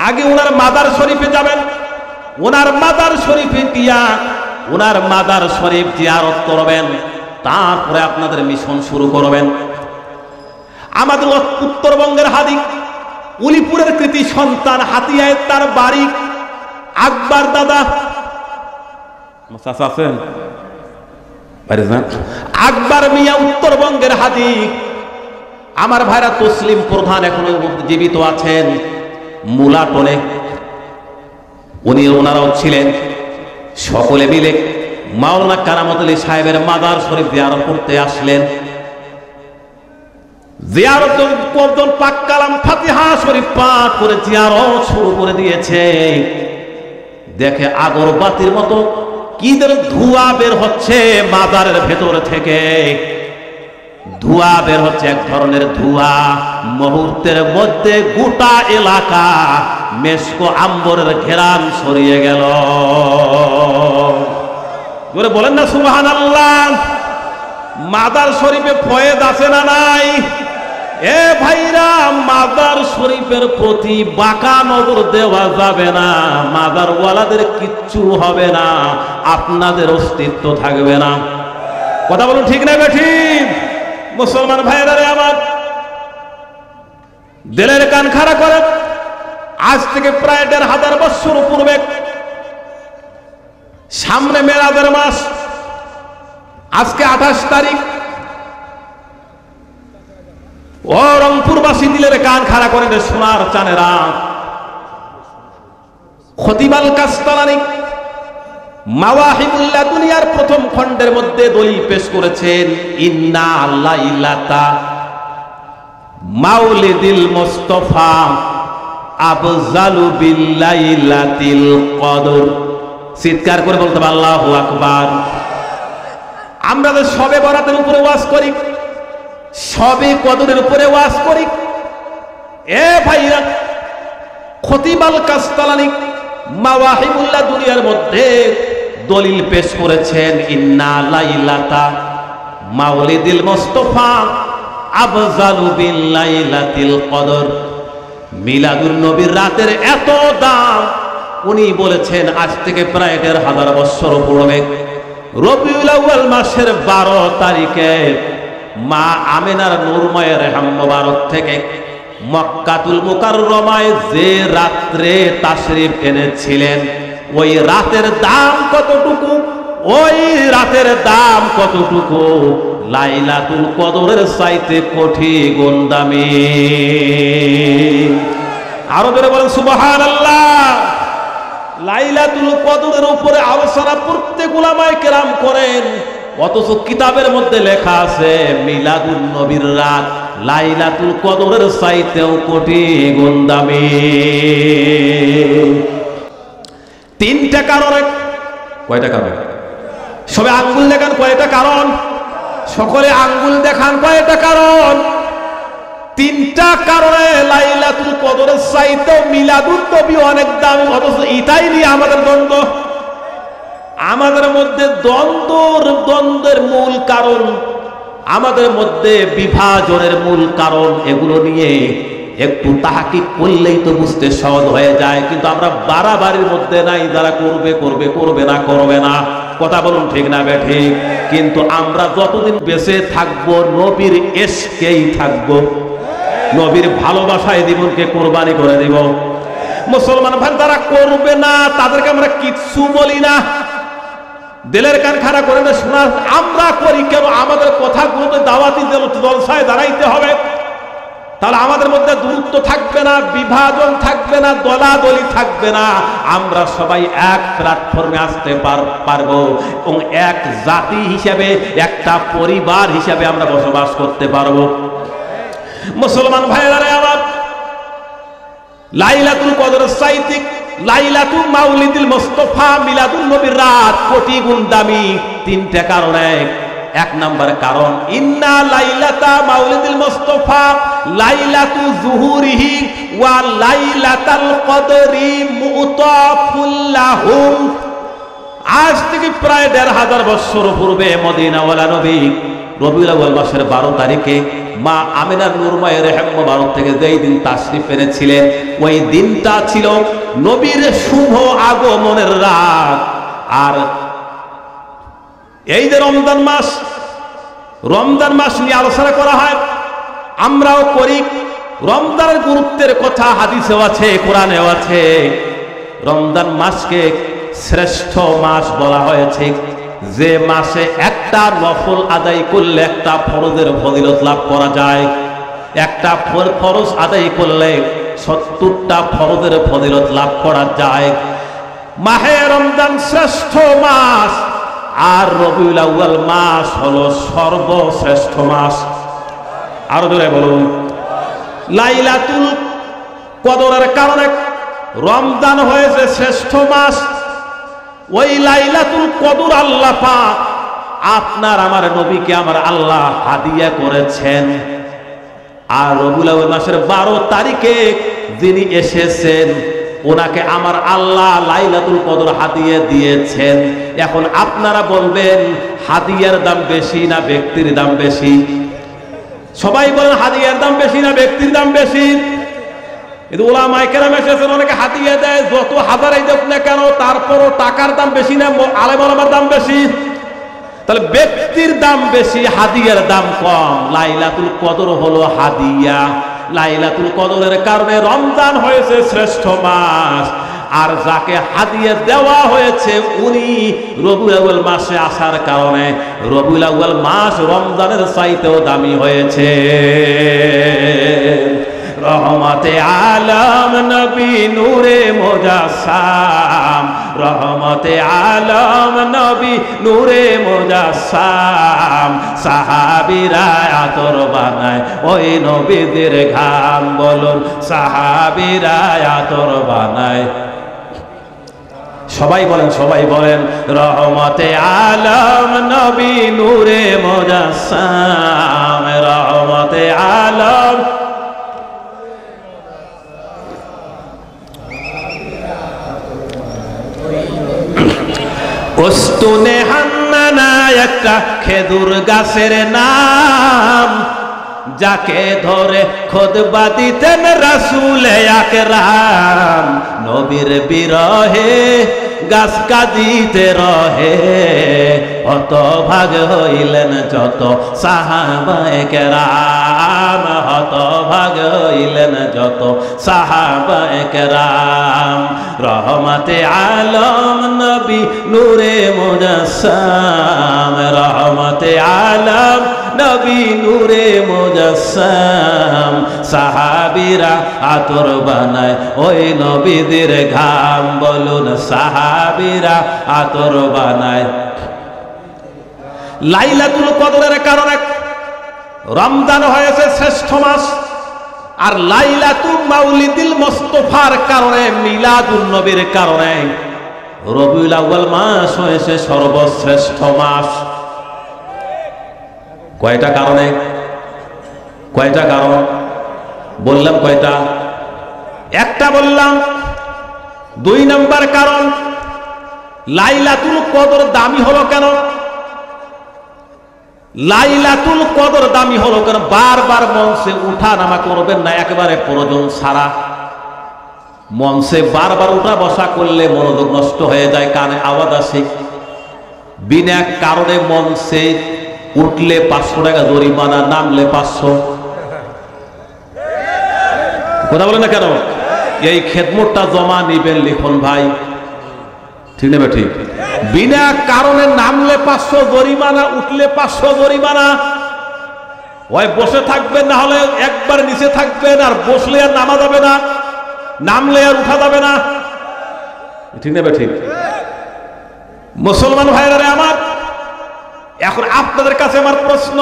আগে ওনার মাজার শরীফে যাবেন, ওনার মাজার শরীফে গিয়া ওনার মাজার শরীফ জিয়ারত করবেন, তারপরে আপনাদের মিশন শুরু করবেন। আমাদের উত্তরবঙ্গের হাদি উলিপুরের কৃতি সন্তান, হাতিয়ায় তার বাড়ি, আকবর দাদা আছেন, আকবর মিয়া উত্তরবঙ্গের হাদি। আমার ভাইরা তসলিম প্রধান এখনো জীবিত আছেন মুলাটনে, উনি ওনারাও ছিলেন। সকলে মিলে মাওলানা কেরামত আলী সাহেবের মাজার শরীফ জিয়ারত করতে আসলেন। জিয়ারত করতেন, পাক কালাম ফাতিহা শরীফ পাঠ করে জিয়ারত শুরু করে দিয়েছে। দেখে আগরবাতির মতো কি ধোঁয়া বের হচ্ছে মাজারের ভেতর থেকে, ধোঁয়া বের হচ্ছে, এক ধরনের ধোঁয়া। মুহূর্তের মধ্যে গোটা এলাকা মেশকো আম্বরের ঘেরান সরিয়ে গেল। জোরে বলেন না সুবহানাল্লাহ। মাজার শরীফে ফয়েজ আছে না নাই? এ ভাইরা, মাজার শরীফের প্রতি বাঁকা নজর দেওয়া যাবে না। মাজার ওয়ালাদের কিচ্ছু হবে না, আপনাদের অস্তিত্ব থাকবে না। কথা বলুন ঠিক না বেঠিক? মুসলমান ভাইরা রে আমার, দিলের কান খাড়া করে, আজ থেকে প্রায় ১৫০০ বছর পূর্বে, সামনে মেরাজের মাস, আজকে ২৮ তারিখ। ও রংপুরবাসী, দিলের কান খাড়া করে সোনার চানেরা, খতিব আল কাস্তালানী মাওয়াহিবুল্লাহ দুনিয়ার প্রথম খণ্ডের মধ্যে দলিল পেশ করেছেন, ইন্না লাইলাতা মাউলিদিল মুস্তাফা আফজালু বিল্লাইলাতিল কদর। চিৎকার করে বলতে হবে আল্লাহু আকবার। আমরা যে শবে বরাতের উপরে ওয়াজ করি, শবে কদরের উপরে ওয়াজ করি। এ ভাইরা, খতিব আল কাস্তালানী মাওয়াহিবুল্লাহ দুনিয়ার মধ্যে দলিল পেশ করেছেন, ইন্না লাইলাতা মাউলিদিল মুস্তাফা আফজালু বিল্লাইলাতিল কদর। মিলাদুন নবীর রাতের এত দাম, উনি বলেছেন আজ থেকে প্রায় ১৫০০ বছর পূর্বে রবিউল আউয়াল মাসের ১২ তারিখে মা আমিনার নূরময় রেহম মোবারক থেকে মক্কাতুল মুকাররমায় যে রাত্রে তাশরীফ এনেছিলেন, ওই রাতের দাম কতটুকু, ওই রাতের দাম কতটুকু লাইলাতুল কদরের চাইতে কোটি গুণ দামি। আরো ধরে বলেন সুবহানাল্লাহ। লাইলাতুল কদরের উপরে আলোচনা প্রত্যেক উলামায়ে কেরাম করেন, অথচ কিতাবের মধ্যে লেখা আছে মিলাদুন নবীর রাত লাইলাতুল কদরের চাইতেও কোটি গুণ দামি। তিনটা কারণে, কয়টা কারণ? সবে আঙ্গুল দেখান কয়টা কারণ? সকলে আঙ্গুল দেখান কয়টা কারণ? তিনটা কারণে লাইলাতুল কদরের চাইতেও মিলাদুন নবী অনেক দামি, অথচ এটাই নিয়ে আমাদের দ্বন্দ্ব। আমাদের মধ্যে দ্বন্দ্বের মূল কারণ, আমাদের মধ্যে বিভাজনের মূল কারণ, এগুলো নিয়ে একটু তাহকিক করলেই তো বুঝতে সহজ হয়ে যায়। কিন্তু আমরা বাড়াবাড়ির মধ্যে নাই, যারা করবে করবে, করবে না করবে না। কথা বলুন ঠিক না বেঠিক? কিন্তু আমরা যতদিন বেঁচে থাকবো নবীর ইশকেই থাকবো, নবীর ভালোবাসায় জীবনকে কোরবানি করে দিব। মুসলমান ভাই যারা করবে না তাদেরকে আমরা কিচ্ছু বলি না, দিলের কান খাড়া করে না শোনা। আমরা করি কেন? আমাদের কথাগুলোতে দাওয়াতি জলসায় দাঁড়াইতে হবে। তাহলে আমাদের মধ্যে দূরত্ব থাকবে না, বিভাজন থাকবে না, দলাদলি থাকবে না। আমরা সবাই এক প্ল্যাটফর্মে আসতে পারবো এবং এক জাতি হিসাবে, একটা পরিবার হিসাবে আমরা বসবাস করতে পারবো। মুসলমান ভাইয়েরা আমার, লাইলাতুল কদরের চাইতে লাইলাতুল মাউলিদুল মুস্তাফা মিলাদুন নবীর রাত কোটি গুণ দামি। তিনটা কারণে। এক নাম্বার কারণ, ইন্না লাইলাতা মাউলিদুল মুস্তাফা লাইলাতু যুহুরিহি ওয়া লাইলাতুল কদরি মুতাফুল লাহুম। আজ থেকে প্রায় ১৫০০ বছর পূর্বে মদিনাওয়ালা নবী রবিউল আউয়াল মাসের ১২ তারিখে মা আমিনার নূরময় রেহেম ভারত থেকে যেই দিন তাশরিফ এনেছিলেন, ওই দিনটা ছিল নবীর শুভ আগমনের রাত। আর এই যে রমজান মাস নিয়ে আলোচনা করা হয়, আমরাও করি। রমজানের গুরুত্বের কথা হাদিসেও আছে, কোরআনেও আছে। রমজান মাসকে শ্রেষ্ঠ মাস বলা হয়েছে, যে মাসে একটা নফল আদায় করলে একটা ফরজের ফজিলত লাভ করা যায়। একটা ফরজ আদায় করলে ৭০টা ফরজের ফজিলত লাভ করা যায়। মাহে রমজান শ্রেষ্ঠ মাস, আর রবিউল আউয়াল মাস হলো সর্বশ্রেষ্ঠ মাস। আরো জোরে বলুন। লাইলাতুল কদরের কারণে রমজান হয়েছে শ্রেষ্ঠ মাস। ওই লাইলাতুল কদর আল্লাহ পাক আপনার আমার নবীকে আমার আল্লাহ হাদিয়া করেছেন। আর রবিউল আউয়াল মাসের ১২ তারিখে যিনি এসেছেন, ওনাকে আমার আল্লাহ লাইলাতুল কদর হাদিয়া দিয়েছেন। এখন আপনারা বলবেন হাদিয়ার দাম বেশি না ব্যক্তির দাম বেশি? সবাই বলেন হাদিয়ার দাম বেশি না ব্যক্তির দাম বেশি? কিন্তু উলামায়ে কেরাম এসেছেন, অনেকে হাদিয়া দেয়, যত হাজারাই দেখ না কেন তারপরও টাকার দাম বেশি না আলেম ওলামার দাম বেশি? তাহলে ব্যক্তির দাম বেশি, হাদিয়ার দাম কম। লাইলাতুল কদর হলো হাদিয়া। লাইলাতুল কদরের কারণে রমজান হয়েছে শ্রেষ্ঠ মাস। আর যাকে হাদিয়া দেওয়া হয়েছে উনি রবিউল আউয়াল মাসে আসার কারণে রবিউল আউয়াল মাস রমজানের চাইতেও দামি হয়েছে। রহমতে আলম নবী নূরে মুজাসসাম, রহমতে আলম নবী নূরে মুজাসসাম। সাহাবীরা আতর বানায় ওই নবীদের ঘাম। বলুন সাহাবীরা আতর বানায়। সবাই বলেন, সবাই বলেন রহমতে আলম নবী নূরে মুজাসসাম, রহমতে আলম। উস্তুনে হান্নানা একটা খেজুর গাছের নাম, যাকে ধরে খুতবা দিতেন রাসূল আকরাম। নবীর বিরহে গাছ কাঁদিতে রহে, হতভাগ হইলেন যত সাহাবায়ে কেরাম, হতভাগ হইলেন যত সাহাবায়ে কেরাম। রহমতে আলম নবী নূরে মুজাসসাম, রহমতে আলম নবী নূরে মুজাসসাম, সাহাবীরা আতর বানায় ওই নবীদের ঘাম। বলুন সাহাবীরা আতর বানায়। লাইলাতুল কদরের কারণে রমজান হয়েছে শ্রেষ্ঠ মাস, আর লাইলাতুল মাউলিদুল মুস্তাফার কারণে, মিলাদুন নবীর কারণে রবিউল আউয়াল মাস হয়েছে সর্বশ্রেষ্ঠ মাস। কয়টা কারণে? কয়টা কারণ বললাম? কয়টা? একটা বললাম। 2 নম্বর কারণ, লাইলাতুল কদর দামি হলো কেন? লাইলাতুল কদর দামি হলো কেন? বারবার মঞ্চে উঠা নামা করবেন না, একেবারে প্রয়োজন ছাড়া। মঞ্চে বারবার উঠা বসা করলে মনোযোগ নষ্ট হয়ে যায়, কানে আওয়াজ আসে। বিনা কারণে মঞ্চে উঠলে 500 টাকা জরিমানা, নামলে 500। কথা বলে না কেন? এই খেদমতটা জমা নিবেন, লিখুন ভাই, ঠিক নেবে? ঠিক। বিনা কারণে নামলে 500 জরিমানা, উঠলে 500 জরিমানা। ওই বসে থাকবেন, না হলে একবার নিচে থাকবেন, আর বসলে আর নামা যাবে না, নামলে আর উঠা যাবে না, ঠিক নেবে? ঠিক। মুসলমান ভাইরা আমার, এখন আপনাদের কাছে আমার প্রশ্ন,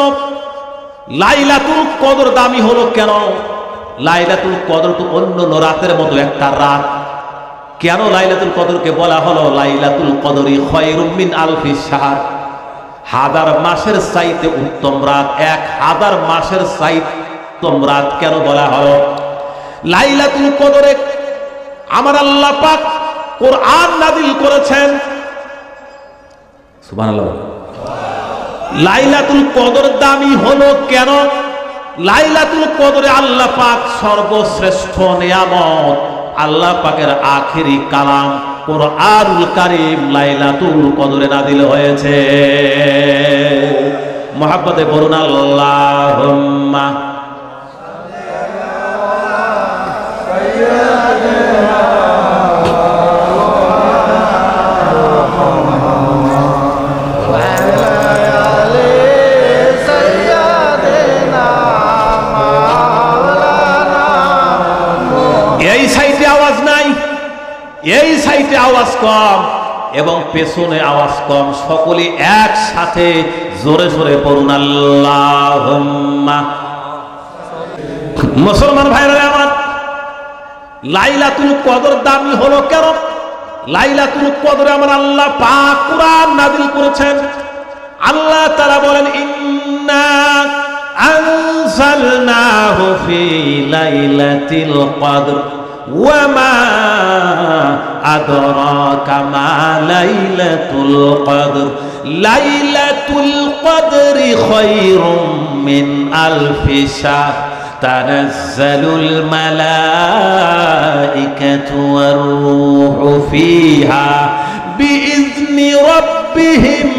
লাইলাতুল কদর দামি হলো কেন? লাইলাতুল কদর তো অন্য রাতের মতো একটা রাত। কেন লাইলাতুল কদরকে বলা হলো লাইলাতুল কদরি খায়রুম মিন আলফি শাহর? 1000 মাসের চাইতে উত্তম রাত। 1000 মাসের চাইতে উত্তম রাত কেন বলা হলো? লাইলাতুল কদরে আমার আল্লাহ পাক কোরআন নাযিল করেছেন। সুবহানাল্লাহ। লাইলাতুল কদর দামি হলো কেন? লাইলাতুল কদরে আল্লাহ পাক সর্বশ্রেষ্ঠ নিয়ামত, আল্লাহ পাকের আখেরি কালাম কোরআনুল কারীম লাইলাতুল কদরে নাযিল হয়েছে। মুহাব্বতে বলুন আল্লাহুম্মা। এই সাইডে আওয়াজ কম এবং পেছনে আওয়াজ কম, সকলে একসাথে জোরে জোরে পড়ুন আল্লাহুম্মা। মুসলমান ভাইরা আমার, লাইলাতুল কদর দামি হলো কেন? লাইলাতুল কদরে আমার আল্লাহ পাক কোরআন নাযিল করেছেন। আল্লাহ তাআলা বলেন, ইন্না আনজালনাহু ফি লাইলাতিল কদর ওয়া মা আদরাকা মা লাইলাতুল কদর লাইলাতুল কদরি খায়রুম মিন আলফি শাহর তানাজ্জালুল মালাইকাতু ওয়ার রূহু ফিহা বিইذনি রাব্বিহিম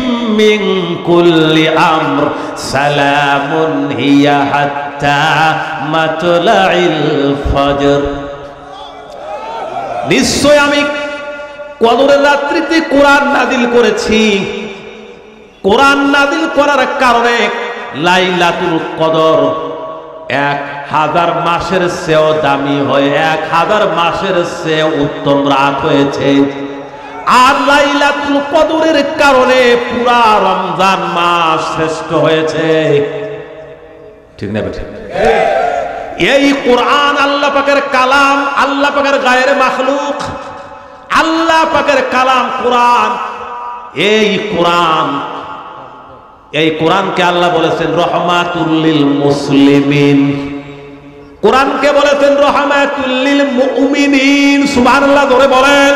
মিন কুল্লি আমর সালামুন হিয়া হাত্তা মাতলাইল ফজর। নিশ্চয় আমি কদরের রাত্রিতে কোরআন নাযিল করেছি। কোরআন নাযিল করার কারণে লাইলাতুল কদর 1000 মাসের চেয়েও দামি হয়, 1000 মাসের চেয়ে উত্তম রাত হয়েছে। আর লাইলাতুল কদরের কারণে পুরা রমজান মাস শ্রেষ্ঠ হয়েছে, ঠিক না? ঠিক। এই কোরআন আল্লাহ পাকের কালাম, আল্লাহ পাকের গায়ের মাখলুক, আল্লাহ পাকের কালাম কোরআন। এই কোরআনকে আল্লাহ বলেছেন রহমাতুল লিল মুসলিমিন, কোরআনকে বলেছেন রহমাতুল লিল মুমিনিন। সুবহানাল্লাহ, জোরে বলেন,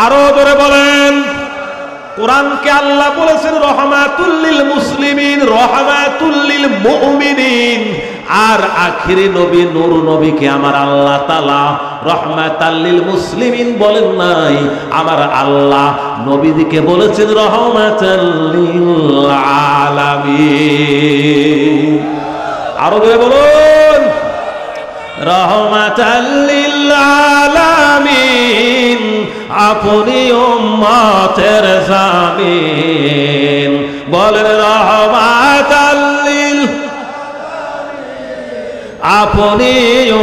আরো জোরে বলেন। কোরআনকে আল্লাহ বলেছেন রহমাতুল লিল মুসলিমিন, রহমাতুল লিল মুমিনিন। আর আখিরি নবী নূর নবীকে আমার আল্লাহ তাআলা রহমাতাল লিল মুসলিমিন বলেন নাই, আমার আল্লাহ নবীদিকে বলেছেন রহমাতাল লিল আলামিন। আরো জোরে বলুন, রহমাতাল লিল আলামিন, আপনি উম্মতের জামিন। বলেন রহমাতাল লিল আপনি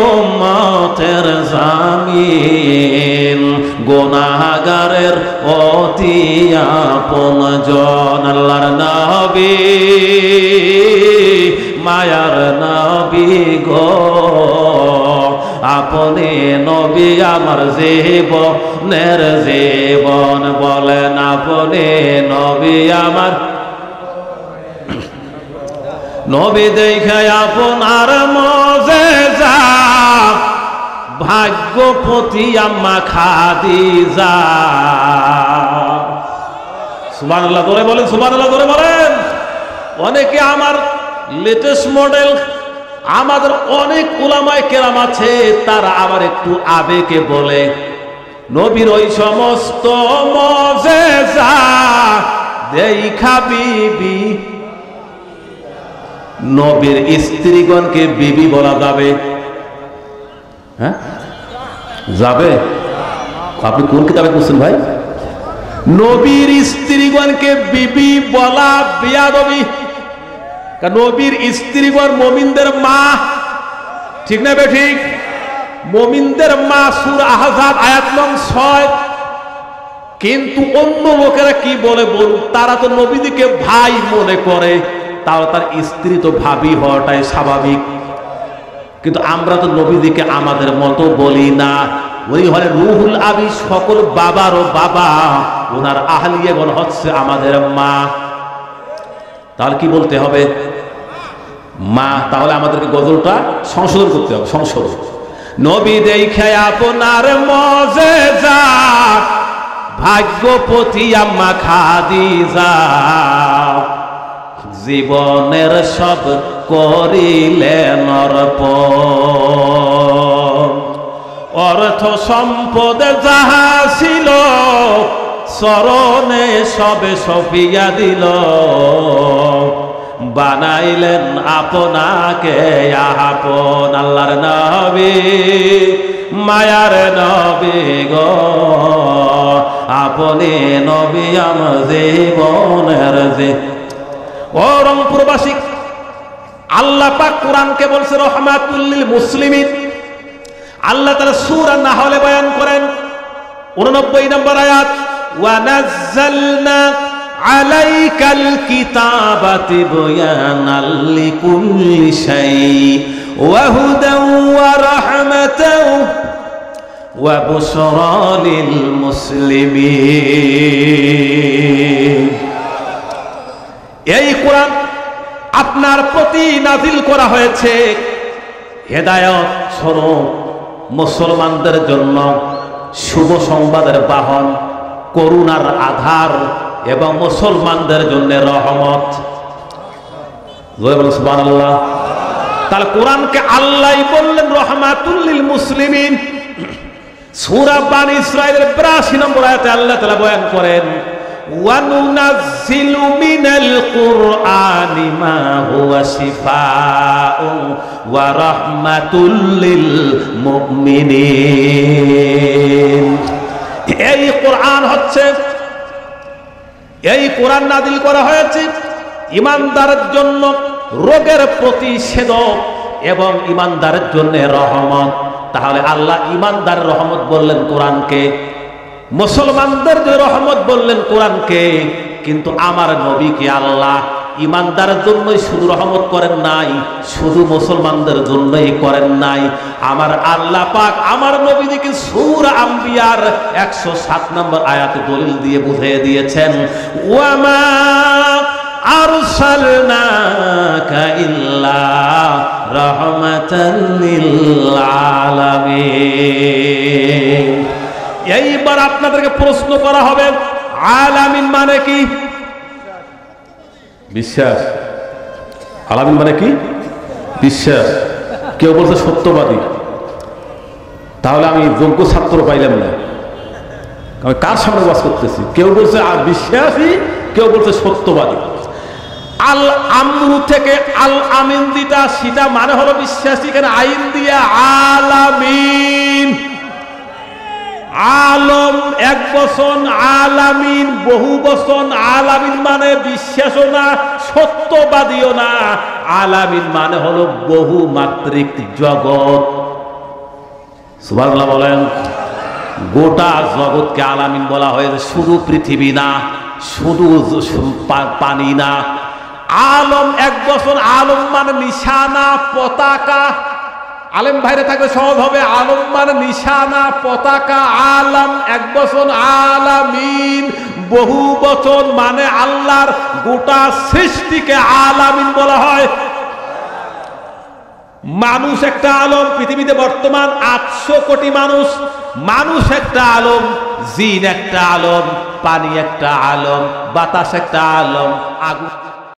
উম্মতের জামিন, গুনাহগারের অতি আপনজন। আল্লাহর নবী, মায়ার নবী গো, আপনি নবী আমার জীবনের জীবন। বলেন আপনি নবী আমার। নবী দেখে আপনার মজেজা, ভাগ্যপতি আম্মা খাদিজা। সুবহানাল্লাহ ধরে বলেন, সুবহানাল্লাহ ধরে বলেন। অনেকে আমার লেটেস্ট মডেল, আমাদের অনেক উলামায়ে কেরাম আছে, তারা আবার একটু আবেগে বলে নবীর ওই সমস্ত মজেজা দেখা বিবি, নবীর স্ত্রীগণকে বিবি বলা যাবে? হ্যাঁ যাবে? আপনি কোন কিতাবে পড়ছেন ভাই? নবীর স্ত্রীগণকে বিবি বলা বেয়াদবি। নবীর স্ত্রীগণ মুমিনদের মা, ঠিক না বে ঠিক? মুমিনদের মা, সূরা আহজাব আয়াত নং 6। কিন্তু অন্য লোকেরা কি বলে বলুন, তারা তো নবীদিকে ভাই মনে করে, তাও তার স্ত্রী তো ভাবি হওয়াটাই স্বাভাবিক। কিন্তু আমরা তো নবীদিকে আমাদের মতো বলি না। উনি হলেন রুহুল আবি, সকল বাবারও বাবা, ওনার আহলিয়াগণ হচ্ছে আমাদের মা। তাহলে কি বলতে হবে? মা। তাহলে আমাদেরকে গজলটা সংশোধন করতে হবে, সংশোধন। নবী দেখে আপনার মজেজা, ভাগ্যপতি আম্মা খাদিজা, জীবনের সব করিলেন অর্পণ। অর্থ সম্পদ যাহা ছিল, চরণে সবে সফিয়া দিল। বানাইলেন আপনাকে আপন। আল্লাহর নবী, মায়ার নবী গো, আপনি নবী আমার জীবনের যে। ও রংপুরবাসী, আল্লাহ পাক কোরআনকে বলছে রহমাতুল লিল মুসলিমিন। আল্লাহ তাআলা সূরা নাহলে বয়ান করেন 89 নম্বর আয়াত, ওয়া নাযালনা আলাইকাল কিতাবা তিবয়ানাল লিকুল্লি শাই ওয়া হুদাও ওয়া রাহমাতাও ওয়া বুশরা লিল মুসলিমিন। এই কোরআন আপনার প্রতি নাজিল করা হয়েছে হেদায়েত স্বরূপ, মুসলমানদের জন্য শুভ সংবাদের বাহন, করুণার আধার এবং মুসলমানদের জন্য রহমত। সুবহানাল্লাহ। তাহলে কোরআনকে আল্লাহ বললেন রহমাতুল লিল মুসলিমিন। সূরা বানী ইসরাঈলের 82 নম্বর আয়াতে আল্লাহ তাআলা বয়ান করেন, ওয়া নুনাজ্জিলু মিনাল কুরআনি মা হুয়া শিফাউন ওয়া রাহমাতুল লিল মুমিনিন। এই কোরআন হচ্ছে, এই কোরআন নাযিল করা হয়েছে ঈমানদারের জন্য রোগের প্রতিষেধক এবং ঈমানদারের জন্য রহমত। তাহলে আল্লাহ ঈমানদারের রহমত বললেন কোরআনকে, মুসলমানদের যে রহমত বললেন কোরআনকে। কিন্তু আমার নবীকে আল্লাহ ঈমানদারের জন্যই শুধু রহমত করেন নাই, শুধু মুসলমানদের জন্যই করেন নাই। আমার আল্লাহ পাক আমার নবীকে সূরা আম্বিয়ার 107 নম্বর আয়াতে দলিল দিয়ে বুঝিয়ে দিয়েছেন, ওয়ামা আরসালনাকা ইল্লা রাহমাতাল লিল আলামিন। এইবার আপনাদেরকে প্রশ্ন করা হবে, আলামিন মানে কি? বিশ্বাস। আলামিন মানে কি? বিশ্বাস। কেউ বলছে সত্যবাদী। তাহলে আমি যোগ্য ছাত্র পাইলাম না, আমি কার সামনে বাস করতেছি? কেউ বলছে আর বিশ্বাসী, কেউ বলছে সত্যবাদী। আল আমরু থেকে আল আমিন দিটা, সেটা মানে হলো বিশ্বাসী। কেন আইন দিয়া আলামিন, আলম এক বচন, আলামিন বহু বচন। আলামিন মানে বিশ্বাসও না, সত্যবাদীও না। আলামিন মানে হলো বহুমাত্রিক জগৎ। সুবহানাল্লাহ বলেন। গোটা জগৎকে আলামিন বলা হয়েছে, শুধু পৃথিবী না, শুধু পানি না। আলম এক বছর, আলম মানে নিশানা পতাকা। আলেম ভাইরে থাকলে সহজ হবে। আলম মানে নিশানা পতাকা, আলম এক বছর, আলামিন বহু বচন মানে আল্লাহর গোটা সৃষ্টিকে আলামিন বলা হয়। মানুষ একটা আলম। পৃথিবীতে বর্তমান 800 কোটি মানুষ। মানুষ একটা আলম, জিন একটা আলম, পানি একটা আলম, বাতাস একটা আলম, আগুন